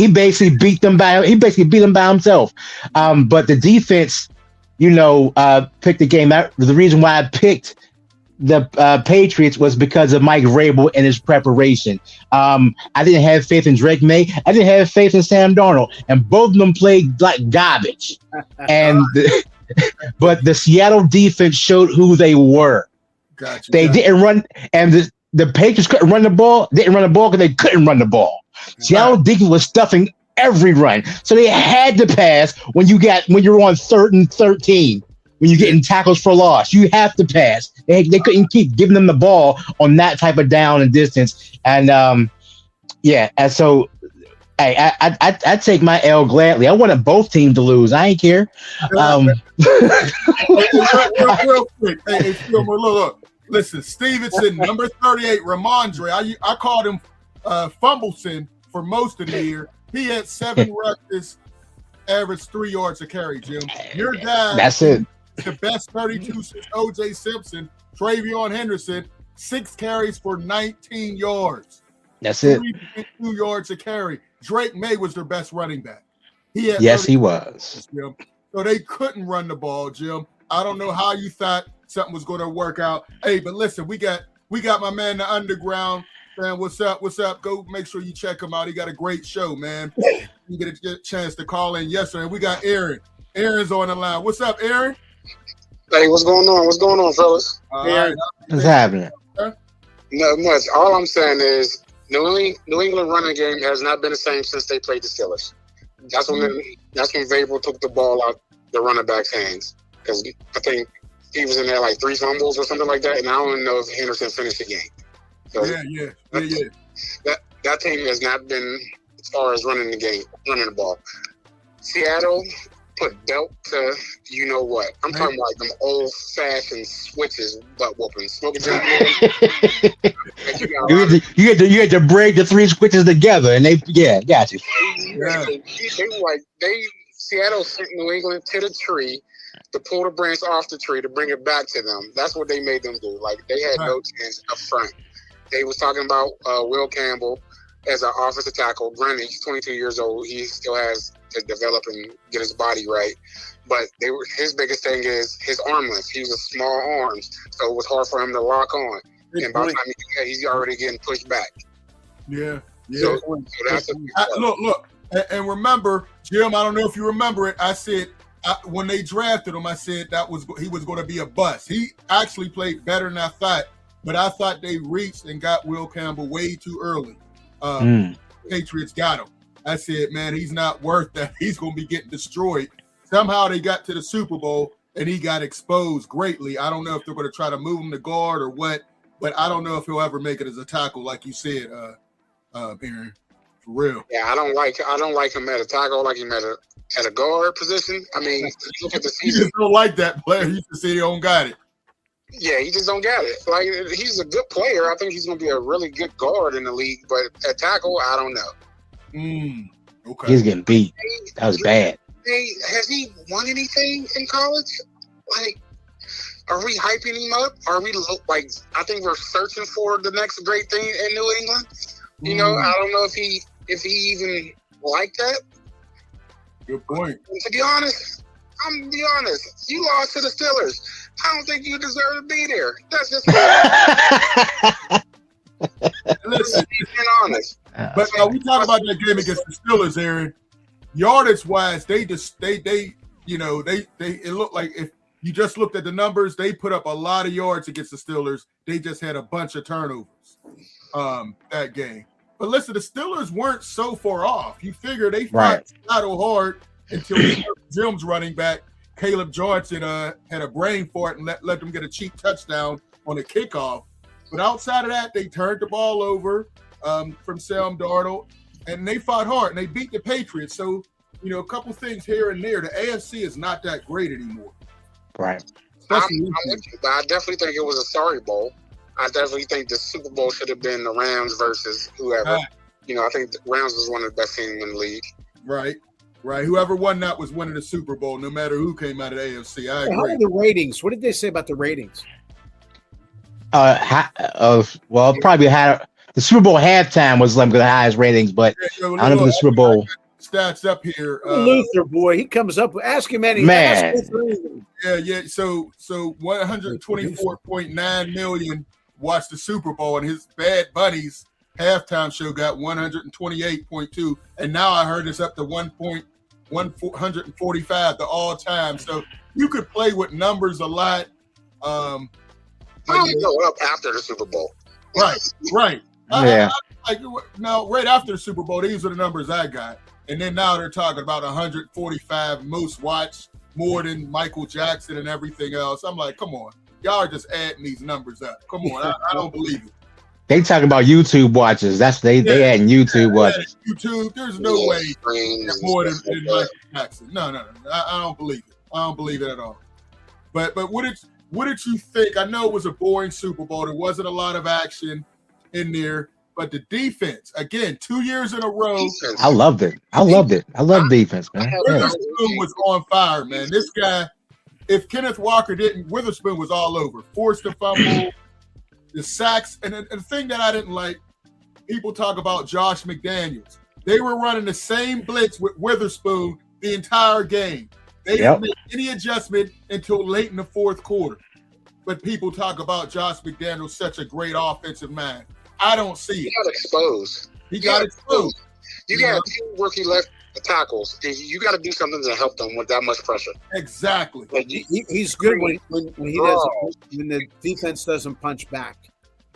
basically beat them by himself. But the defense, picked the game out. The reason why I picked the Patriots was because of Mike Vrabel and his preparation. I didn't have faith in Drake May. I didn't have faith in Sam Darnold, and both of them played like garbage. But the Seattle defense showed who they were. Gotcha. They didn't run, and the Patriots couldn't run the ball. Didn't run the ball because they couldn't run the ball. Seattle defense was stuffing every run, so they had to pass when you're on 3rd and 13. When you're getting tackles for loss, you have to pass. They couldn't keep giving them the ball on that type of down and distance. And and so I take my L gladly. I wanted both teams to lose. I ain't care. Real quick, hey, look. Listen, Stevenson, number 38, Ramondre. I called him Fumbleson for most of the year. He had 7 rushes, averaged 3 yards a carry. Jim, your guy. That's it. The best 32 since O.J. Simpson, Travion Henderson, 6 carries for 19 yards. That's it. 2 yards a carry. Drake May was their best running back. Yes, he was. Jim. So they couldn't run the ball, Jim. I don't know how you thought something was going to work out. Hey, but listen, we got my man, the Underground. Man, what's up? What's up? Go make sure you check him out. He got a great show, man. You get a chance to call in yesterday. We got Aaron. Aaron's on the line. What's up, Aaron? Hey, what's going on? What's going on, fellas? Right. What's happening? Not much. All I'm saying is New England running game has not been the same since they played the Steelers. That's when Vrabel took the ball out the running back's hands, because I think he was in there like 3 fumbles or something like that, and I don't even know if Henderson finished the game. So Yeah. That team has not been as far as running the ball. Seattle put belt to you know what. I'm talking like them old fashioned switches, butt whooping, smoking. You had to braid the 3 switches together, and got you. Seattle sent New England to the tree to pull the branch off the tree to bring it back to them. That's what they made them do. Like, they had no chance up front. They was talking about Will Campbell as an offensive tackle. Granted, he's 22 years old. He still has to develop and get his body right. But his biggest thing is his arm length. He was a small arms, so it was hard for him to lock on. And by the time he's already getting pushed back. Yeah. So that's look. And remember, Jim, I don't know if you remember it. I said when they drafted him, I said he was going to be a bust. He actually played better than I thought, but I thought they reached and got Will Campbell way too early. Patriots got him. I said, man, he's not worth that. He's going to be getting destroyed. Somehow they got to the Super Bowl and he got exposed greatly. I don't know if they're going to try to move him to guard or what, but I don't know if he'll ever make it as a tackle, like you said, Aaron. For real. Yeah, I don't like him at a tackle. I like him at a guard position. I mean, look at the season. You just don't like that player. You just say he don't got it. Yeah, he just don't got it. Like, he's a good player. I think he's going to be a really good guard in the league, but at tackle, I don't know. Okay. He's getting beat. That was bad. Has he won anything in college? Like, are we hyping him up? Are we I think we're searching for the next great thing in New England. You know, I don't know if he even like that. Good point. And to be honest, you lost to the Steelers. I don't think you deserve to be there. That's just listen, being honest. But we talk about that game against the Steelers, Aaron. Yardage wise, it looked like if you just looked at the numbers, they put up a lot of yards against the Steelers. They just had a bunch of turnovers that game. But listen, the Steelers weren't so far off. You figure they fought Seattle hard until Jim's running back, Caleb Johnson, had a brain fart and let them get a cheap touchdown on a kickoff. But outside of that, they turned the ball over from Sam Darnold, and they fought hard, and they beat the Patriots. So, a couple things here and there. The AFC is not that great anymore. Right. I'm with you, but I definitely think it was a sorry bowl. I definitely think the Super Bowl should have been the Rams versus whoever. I think the Rams was one of the best teams in the league. Right. Whoever won that was winning the Super Bowl, no matter who came out of the AFC. I agree. How are the ratings? What did they say about the ratings? Probably had the Super Bowl halftime was the highest ratings, but I don't know the Super Bowl stats up here. Luther boy, he comes up. Ask him any. Man. Yeah. So 124.9 million watched the Super Bowl, and his Bad Bunny's halftime show got 128.2, and now I heard it's up to 145 the all time. So you could play with numbers a lot. Go up after the Super Bowl. Right. Yeah. Now, right after the Super Bowl, these are the numbers I got. And then now they're talking about 145 most watched, more than Michael Jackson and everything else. I'm like, come on. Y'all are just adding these numbers up. Come on. I don't believe it. They talking about YouTube watches. They adding YouTube watches. YouTube, there's no way more than Michael Jackson. No. I don't believe it. I don't believe it at all. But what did you think? I know it was a boring Super Bowl. There wasn't a lot of action in there, but the defense, again, 2 years in a row. I loved it. I love defense, man. Witherspoon was on fire, man. This guy, if Kenneth Walker didn't, Witherspoon was all over. Forced a fumble, the sacks, and the thing that I didn't like, people talk about Josh McDaniels. They were running the same blitz with Witherspoon the entire game. They didn't make any adjustment until late in the fourth quarter. but people talk about Josh McDaniels such a great offensive mind. I don't see it. He got exposed. He got exposed. You got 2 rookie left tackles, and you got to do something to help them with that much pressure. Exactly. Like, he's good when he does when the defense doesn't punch back.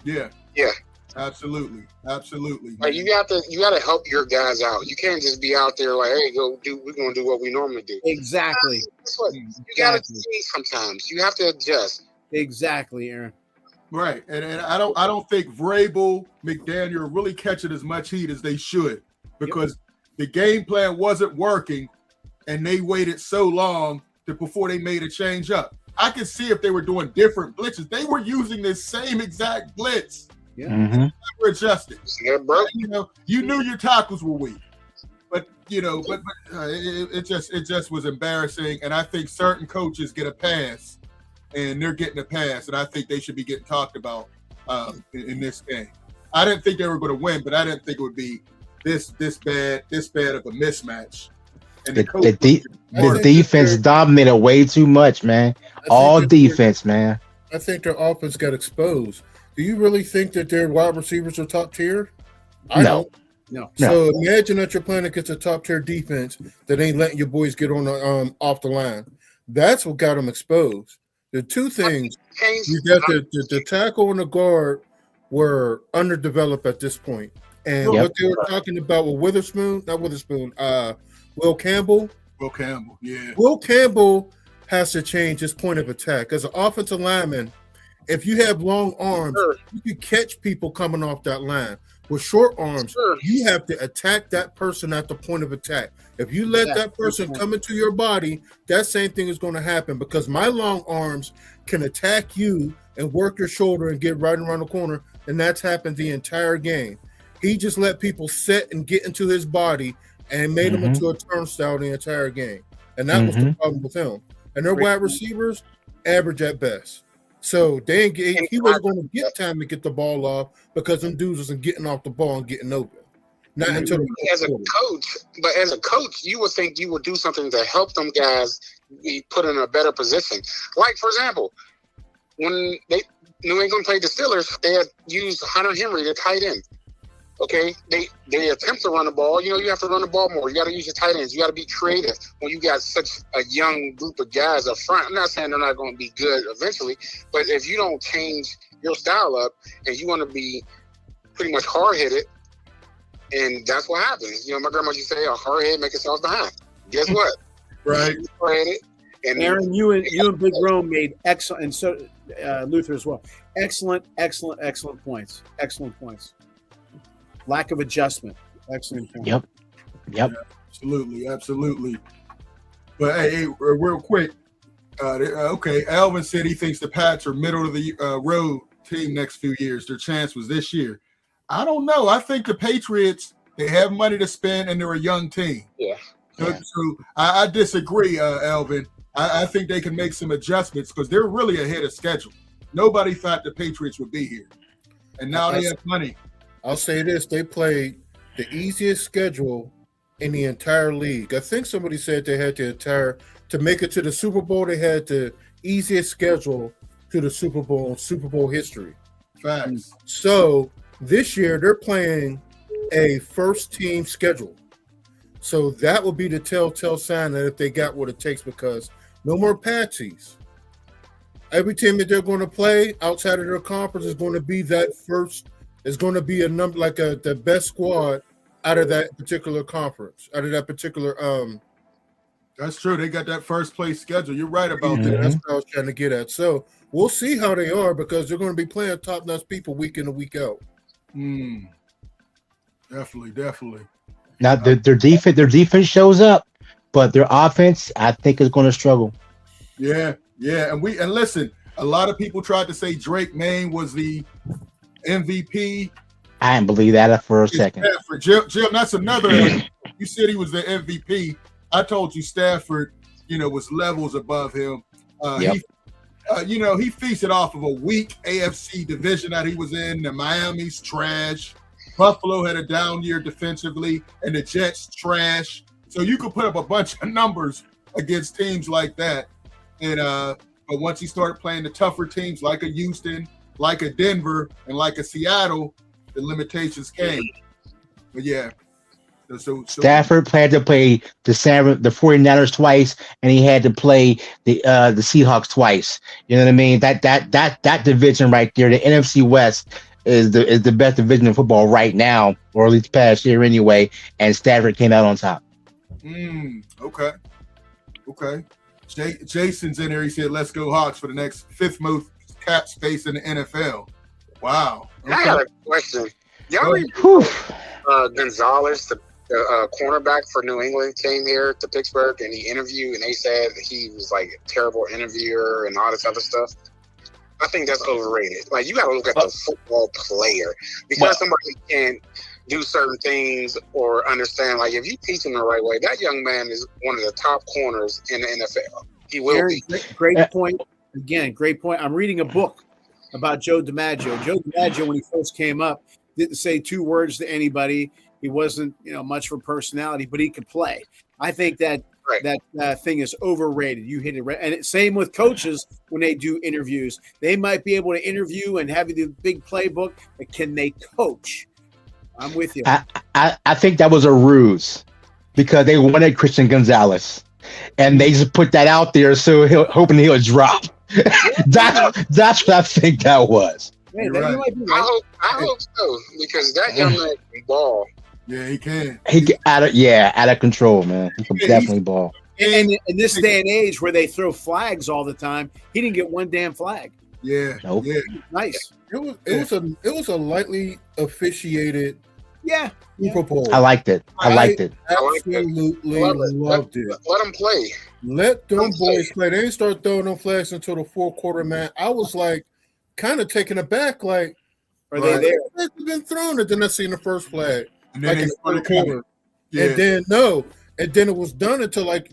Yeah. Yeah. Absolutely. Like you got to help your guys out. You can't just be out there like, hey, we're gonna do what we normally do. Exactly. That's what you got to see sometimes. You have to adjust. Exactly, Aaron. Right. And I don't think Vrabel, McDaniel are really catching as much heat as they should, because the game plan wasn't working and they waited so long before they made a change up. I could see if they were doing different blitzes. They were using this same exact blitz. Yeah. Mm-hmm. They were adjusted. Yeah, bro. You knew your tackles were weak, but it just was embarrassing. And I think certain coaches get a pass, and they're getting a pass, and I think they should be getting talked about in this game. I didn't think they were going to win, but I didn't think it would be this bad of a mismatch. And the defense dominated way too much, man. All defense, man. I think their offense got exposed. Do you really think that their wide receivers are top tier? I don't. No. So imagine that you're playing against a top tier defense that ain't letting your boys get on the off the line. That's what got them exposed. The two things, you got the tackle and the guard were underdeveloped at this point. And what they were talking about with Will Campbell. Will Campbell has to change his point of attack. As an offensive lineman, if you have long arms, you can catch people coming off that line. With short arms, you have to attack that person at the point of attack. If you let that person come into your body, that same thing is going to happen, because my long arms can attack you and work your shoulder and get right around the corner, and that's happened the entire game. He just let people set and get into his body and made him into a turnstile the entire game. And that was the problem with him. And their wide receivers, average at best. So he wasn't going to get time to get the ball off, because them dudes wasn't getting off the ball and getting open. Not until as a coach, you would think you would do something to help them guys be put in a better position. Like, for example, when New England played the Steelers, they had used Hunter Henry, the tight end. Okay, they attempt to run the ball. You have to run the ball more. You got to use your tight ends. You got to be creative when you got such a young group of guys up front. I'm not saying they're not going to be good eventually, but if you don't change your style up and you want to be pretty much hard-headed, and that's what happens. My grandma used to say, "A hard head make itself behind." Guess what? Right. And Aaron, you and Big Rome made excellent, and so Luther as well. Excellent points. Excellent points. Lack of adjustment. Excellent point. Yep. Yeah, absolutely. But hey, real quick. Okay, Alvin said he thinks the Pats are middle of the road team next few years. Their chance was this year. I don't know. I think the Patriots, they have money to spend, and they're a young team. Yeah. So I disagree, Alvin. I think they can make some adjustments, because they're really ahead of schedule. Nobody thought the Patriots would be here, and now they have money. I'll say this: they played the easiest schedule in the entire league. I think somebody said they had to make it to the Super Bowl. They had the easiest schedule to the Super Bowl history. Facts. So this year they're playing a first-team schedule. So that will be the telltale sign that if they got what it takes, because no more patsies. Every team that they're going to play outside of their conference is going to be that first. Is going to be a number like the best squad out of that particular conference, out of that particular. That's true. They got that first place schedule. You're right about that. That's what I was trying to get at. So we'll see how they are, because they're going to be playing top-notch people week in and week out. Definitely. Now their defense shows up, but their offense, I think, is going to struggle. Yeah, and listen, a lot of people tried to say Drake May was the MVP. I didn't believe that for a second. Jim, that's another. You said he was the MVP. I told you Stafford, was levels above him. He feasted off of a weak AFC division that he was in. The Miami's trash. Buffalo had a down year defensively, and the Jets trash. So you could put up a bunch of numbers against teams like that. And But once he started playing the tougher teams like a Houston, like a Denver, and like a Seattle, the limitations came. But yeah. So Stafford had to play the 49ers twice, and he had to play the Seahawks twice. You know what I mean? That division right there, the NFC West, is the best division in football right now, or at least past year anyway. And Stafford came out on top. Okay. Jason's in there. He said, "Let's go Hawks for the next 5th most cap space in the NFL." Wow. Okay. I got a question. Y'all read Gonzalez, the cornerback for New England, came here to Pittsburgh and he interviewed, and they said that he was like a terrible interviewer and all this other stuff. I think that's overrated. Like, you got to look at the football player, because somebody can't do certain things or understand. Like, if you teach him the right way, that young man is one of the top corners in the NFL. He will be. Great point. Again, great point. I'm reading a book about Joe DiMaggio. Joe DiMaggio, when he first came up, didn't say 2 words to anybody. He wasn't, much for personality, but he could play. I think that thing is overrated. You hit it right. And same with coaches when they do interviews. They might be able to interview and have the big playbook, but can they coach? I'm with you. I think that was a ruse because they wanted Christian Gonzalez, and they just put that out there hoping he'll drop. That's what I think that was. Hey, right. I hope so, because that young man can ball. Yeah, he can. Out of control, man. He can definitely ball. And in this day and age where they throw flags all the time, he didn't get one damn flag. Yeah. Nope. Yeah. Nice. It was a lightly officiated Super Bowl. I liked it. Absolutely loved it. Let them play. Let them boys play. They didn't start throwing them flags until the 4th quarter, man. I was like kind of taken aback, like, are they there? They've been thrown it. Then I seen the first flag. And then like in the 3rd quarter. Yeah. And then it was done until like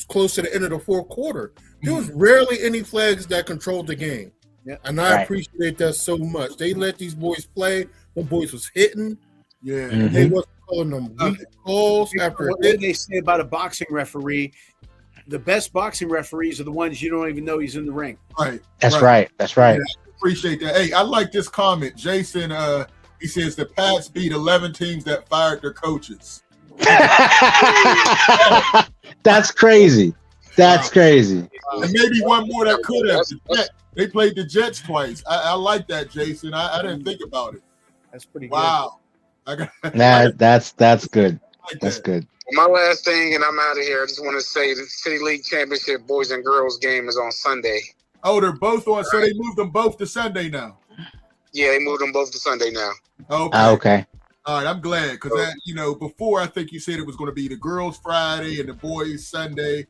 close to the end of the 4th quarter. There was rarely any flags that controlled the game. Yeah. And I appreciate that so much. They let these boys play. The boys was hitting. Yeah. Mm-hmm. They wasn't calling them weak calls after what did they say about a boxing referee? The best boxing referees are the ones you don't even know he's in the ring. Right. That's right. Yeah, appreciate that. Hey, I like this comment. Jason, he says the Pats beat 11 teams that fired their coaches. That's crazy. That's crazy. And maybe one more that could have. They played the Jets twice. I like that, Jason. I didn't think about it. That's pretty good. Wow. That's good. That's good. My last thing, and I'm out of here. I just want to say the City League Championship boys and girls game is on Sunday. Oh, they're both on. So they moved them both to Sunday now. Yeah, they moved them both to Sunday now. Okay. All right, I'm glad because before I think you said it was going to be the girls Friday and the boys Sunday,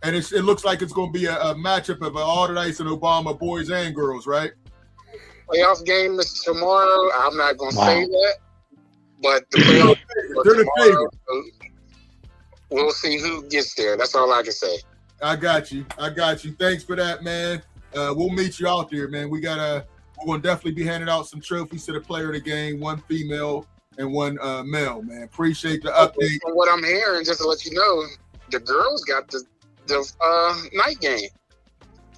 and it looks like it's going to be a matchup of Alderdice and Obama boys and girls, right? Playoff game is tomorrow. I'm not going to say that, but the playoff they're the favorite. We'll see who gets there. That's all I can say. I got you. Thanks for that, man. We'll meet you out there, man. We're going to definitely be handing out some trophies to the player of the game, one female and one male, man. Appreciate the update. From what I'm hearing, just to let you know, the girls got the night game.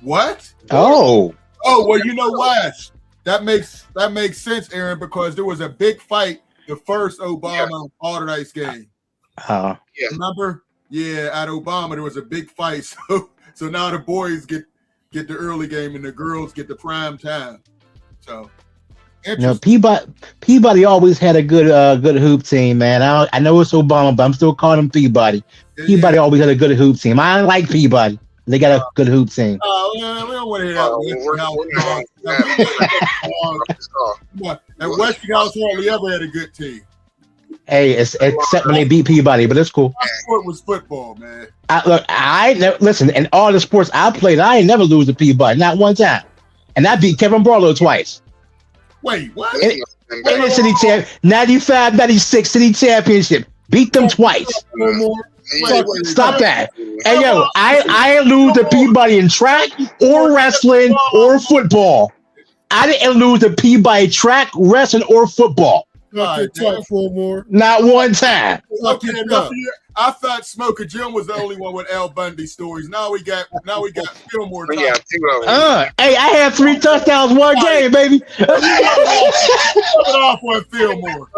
What? Oh, well, you know what? That makes sense, Aaron, because there was a big fight the first Obama Alderdice game. Remember? Yeah, at Obama there was a big fight. So now the boys get the early game and the girls get the prime time. So Peabody always had a good hoop team, man. I know it's Obama, but I'm still calling him Peabody. Peabody always had a good hoop team. I like Peabody. They got a good hoop team. Oh, man, we don't want to hear that. And Westinghouse hardly ever had a good team. Hey, except when they beat Peabody, but it's cool. My sport was football, man. Listen, in all the sports I played, I ain't never lose to Peabody, not one time. And I beat Kevin Barlow twice. Wait, what? In the city champ, 95, 96 city championship. Beat them twice. Stop that. Hey, yo, I ain't lose to Peabody in track or wrestling or football. I didn't lose to Peabody track, wrestling, or football. Talk for more. Not one time. Okay, I thought Smoker Jim was the only one with Al Bundy stories. Now we got Fillmore. We got 2 of them. Hey, I had 3 touchdowns one game, baby. Coming off on Fillmore.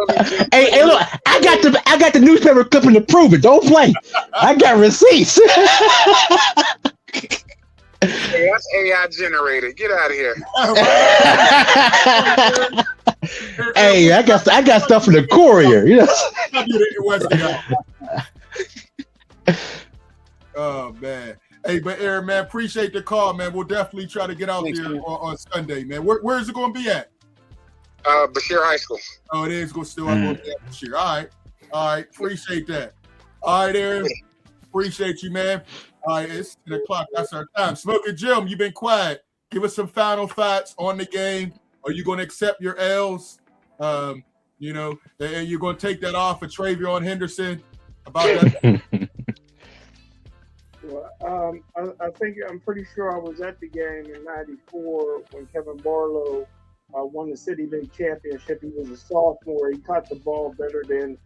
Hey, look, I got the newspaper clipping to prove it. Don't play. I got receipts. Hey, that's AI generated. Get out of here. Hey, I got stuff from the Courier. You know. Oh man. Hey, but Aaron, man, appreciate the call, man. We'll definitely try to get out there on Sunday, man. Where is it going to be at? Bashir High School. Oh, it is still going to be at Bashir. All right. Appreciate that. All right, Aaron. Appreciate you, man. All right, it's 10 o'clock. That's our time. Smoking Jim, you've been quiet. Give us some final thoughts on the game. Are you going to accept your L's? And you're going to take that off for Travion Henderson about that? Well, I'm pretty sure I was at the game in '94 when Kevin Barlow won the City League championship. He was a sophomore. He caught the ball better than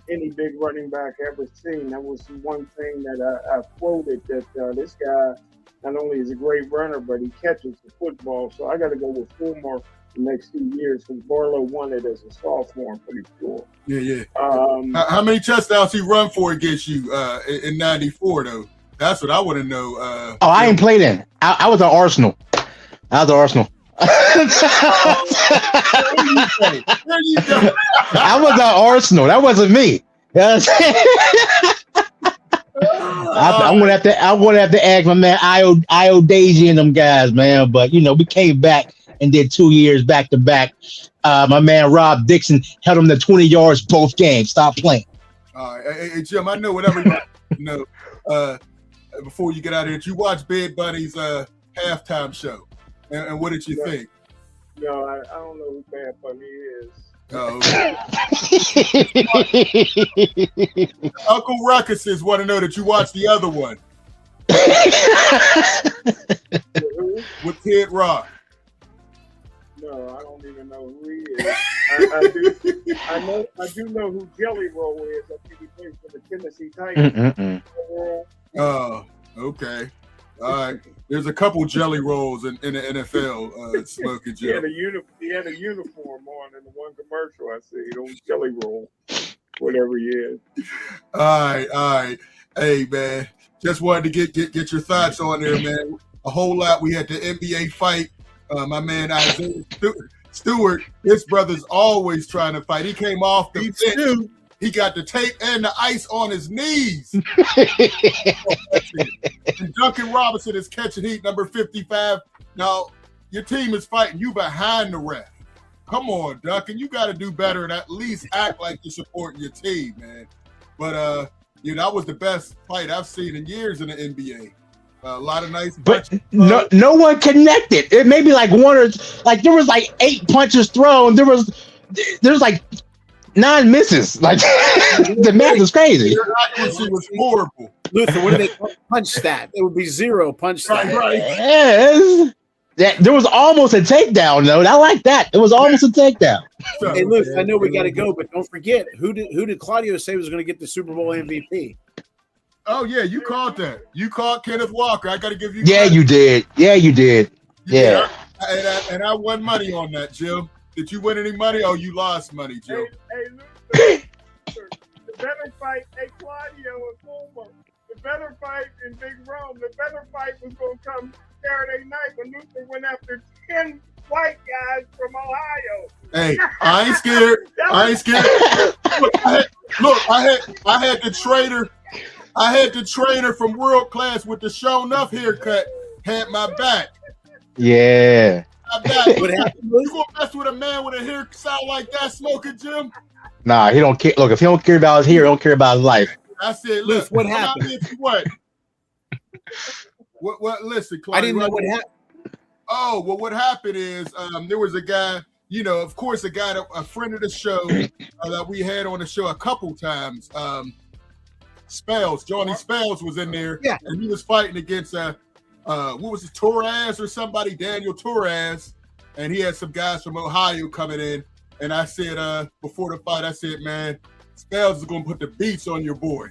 any big running back ever seen. That was one thing that I quoted, that this guy not only is a great runner, but he catches the football. So I got to go with Fulmer the next few years because Barlow won it as a sophomore, I'm pretty sure. Yeah. How many touchdowns he run for against you in '94 though? That's what I want to know. I ain't played in. I was at Arsenal. I was at Arsenal. That wasn't me. I'm gonna have to ask my man Io Daisy and them guys, man. But we came back and did 2 years back to back. My man Rob Dixon held him to 20 yards both games. Stop playing. All right, hey Jim, I know what everybody know. Before you get out of here, did you watch Bed Bunny's halftime show? And what did you think? No, I don't know who Bad Bunny is. Oh, okay. Uncle Ruckus want to know that you watched the other one with Kid Rock. No, I don't even know who he is. I do know who Jelly Roll is. I think he plays for the Tennessee Titans. Oh, okay. All right. There's a couple jelly rolls in the NFL. Smoking Jim. He had a uniform on in the one commercial I see. Those jelly roll, whatever he is. All right. Hey man, just wanted to get your thoughts on there, man. A whole lot. We had the NBA fight. My man Isaiah Stewart, his brother's always trying to fight. He came off the bench. He got the tape and the ice on his knees. And Duncan Robinson is catching heat, number 55. Now, your team is fighting. You behind the ref. Come on, Duncan. You got to do better and at least act like you're supporting your team, man. But, that was the best fight I've seen in years in the NBA. A lot of nice punches. But no one connected. It may be like one or there was 8 punches thrown. There's 9 misses. Like the math is crazy. Your accuracy was horrible. Luther, what do they call punch stat? It would be 0 punch stat. Right. Yes. There was almost a takedown though. I like that. It was almost a takedown. Hey, Luther, I know we got to go, but don't forget who did Claudio say was going to get the Super Bowl MVP? Oh yeah, you called that. You called Kenneth Walker. I got to give you. Yeah, credit. you did. Yeah, you did. Yeah. And I won money on that, Jim. Did you win any money? Oh, you lost money, Jim. Hey, Luther, the better fight, Claudio and Fulmer. The better fight in Big Rome. The better fight was going to come Saturday night when Luther went after 10 white guys from Ohio. Hey, I ain't scared. I had the trainer. I had the trainer from World Class with the show enough haircut. Had my back. Yeah. What happened? You gonna mess with a man with a hairstyle like that, Smoking Jim? Nah, he don't care. Look, if he don't care about his hair, he don't care about his life. I said, look, what happened? What? Listen, Claudia, I didn't know what happened. Oh, well, what happened is there was a guy, of course, a friend of the show that we had on the show a couple times. Johnny Spells was in there, and he was fighting against what was it, Torres or somebody, Daniel Torres, and he had some guys from Ohio coming in, and I said, before the fight, I said, man, Spells is going to put the beats on your boy.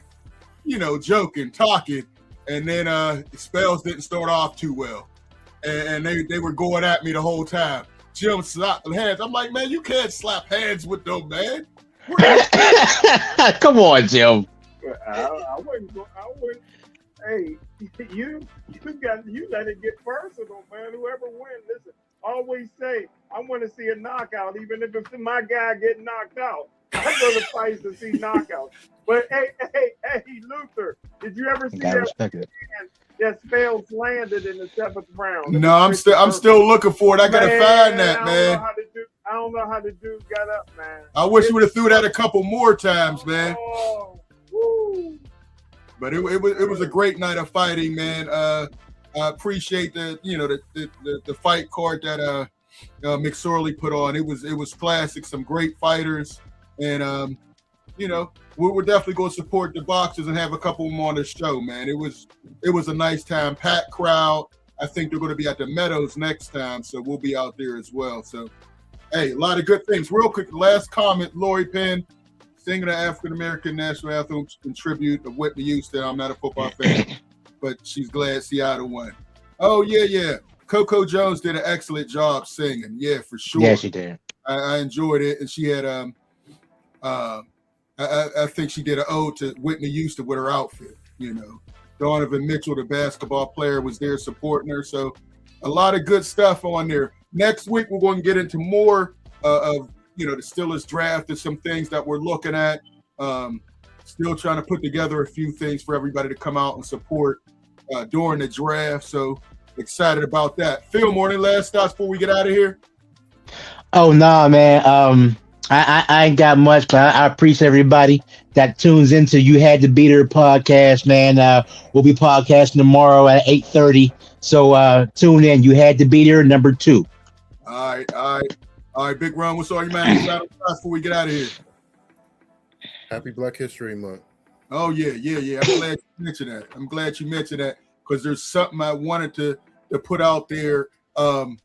You know, joking, talking. And then Spells didn't start off too well. And they were going at me the whole time. Jim slapped hands. I'm like, man, you can't slap hands with them, man. Come on, Jim. I wouldn't. Hey, you let it get personal, man. Whoever wins, listen. Always say, I want to see a knockout, even if it's my guy getting knocked out. I go to fights to see knockouts. But hey, Luther, did you ever see that Spells landed in the 7th round? No, I'm still looking for it. I gotta find that, man. I don't know how the dude got up, man. I wish you would have threw that a couple more times, man. Oh, woo. But it was a great night of fighting, man. I appreciate the fight card that McSorley put on. It was classic. Some great fighters, and we're definitely going to support the boxers and have a couple of them on the show, man. It was a nice time, packed crowd. I think they're going to be at the Meadows next time, so we'll be out there as well. So, hey, a lot of good things. Real quick, last comment, Lori Penn, singing the African-American national anthem in tribute of Whitney Houston. I'm not a football fan, but she's glad Seattle won. Oh, yeah. Coco Jones did an excellent job singing. Yeah, for sure. Yeah, she did. I enjoyed it. And she had, I think she did an ode to Whitney Houston with her outfit, Donovan Mitchell, the basketball player, was there supporting her. So a lot of good stuff on there. Next week, we're going to get into more of, the Steelers draft and some things that we're looking at. Still trying to put together a few things for everybody to come out and support during the draft. So excited about that. Phil, any last thoughts before we get out of here? Oh, no, man. I ain't got much, but I appreciate everybody that tunes into You Had to Be There podcast, man. We'll be podcasting tomorrow at 8:30. So tune in. You Had to Be There, number 2. All right, Big Ron, what's all your man before we get out of here? Happy Black History Month. Oh, yeah. I'm glad you mentioned that because there's something I wanted to put out there. Got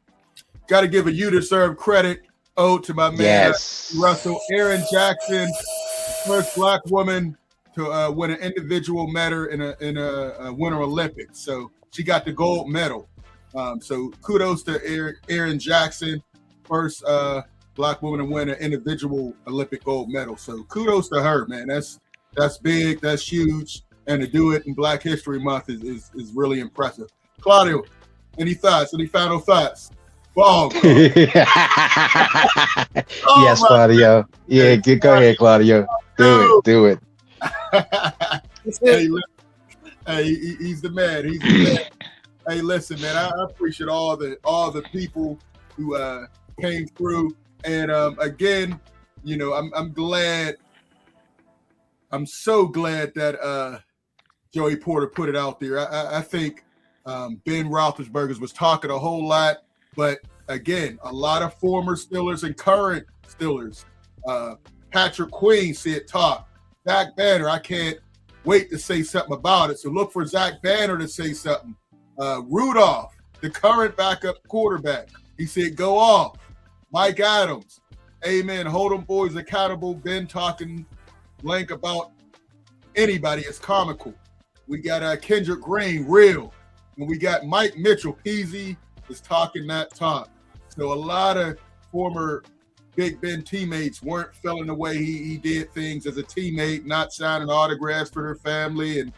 to give a You Deserve credit ode to my man, Russell. Erin Jackson, first Black woman to win an individual medal in a Winter Olympics. So she got the gold medal. So kudos to Erin Jackson, first Black woman to win an individual Olympic gold medal. So kudos to her, man. That's big. That's huge. And to do it in Black History Month is really impressive. Claudio, any thoughts? Any final thoughts? Ball. Yes, Claudio. Yeah, go ahead, Claudio. Do it. Hey, he's the man. Hey, listen, man. I appreciate all the people who came through, and again, I'm glad. I'm so glad that Joey Porter put it out there. I think Ben Roethlisberger was talking a whole lot. But again, a lot of former Steelers and current Steelers. Patrick Queen said talk. Zach Banner, I can't wait to say something about it. So look for Zach Banner to say something. Rudolph, the current backup quarterback, he said go off. Mike Adams, amen. Hold them boys accountable. Ben talking blank about anybody is comical. We got Kendrick Green, real. And we got Mike Mitchell, Peasy, is talking that talk. So a lot of former Big Ben teammates weren't feeling the way he did things as a teammate, not signing autographs for their family. And,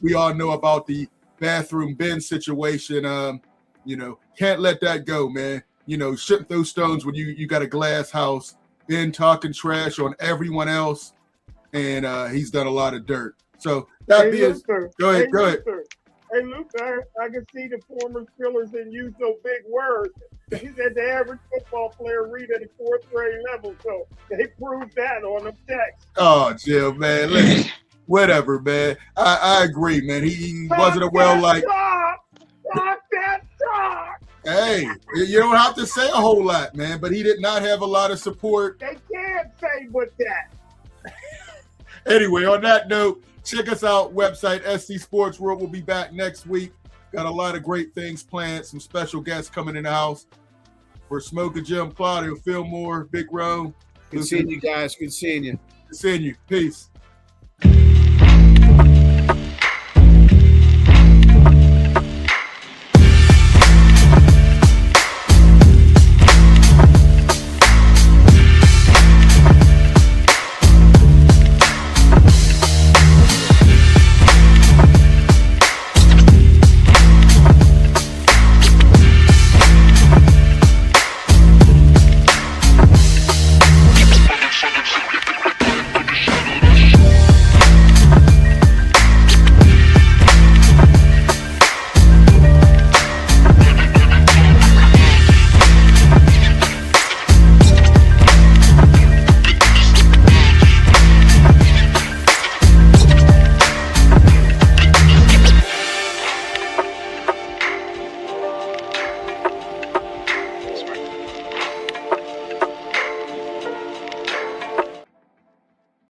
we all know about the bathroom Ben situation. Can't let that go, man. Shouldn't throw stones when you got a glass house. Ben talking trash on everyone else. And he's done a lot of dirt. So that being, go ahead. Hey, Luke, I can see the former Steelers didn't use no big words. He said the average football player read at a 4th grade level, so they proved that on them texts. Oh, Jill, man, listen, whatever, man. I agree, man. He wasn't a Talk that talk. Hey, you don't have to say a whole lot, man, but he did not have a lot of support. They can't say but that. Anyway, on that note, check us out, website SC Sports World. We'll be back next week. Got a lot of great things planned, some special guests coming in the house. For Smoker Jim, Claudio, Fillmore, Big Row. Good seeing you guys. Good seeing you. Good seeing you. Peace.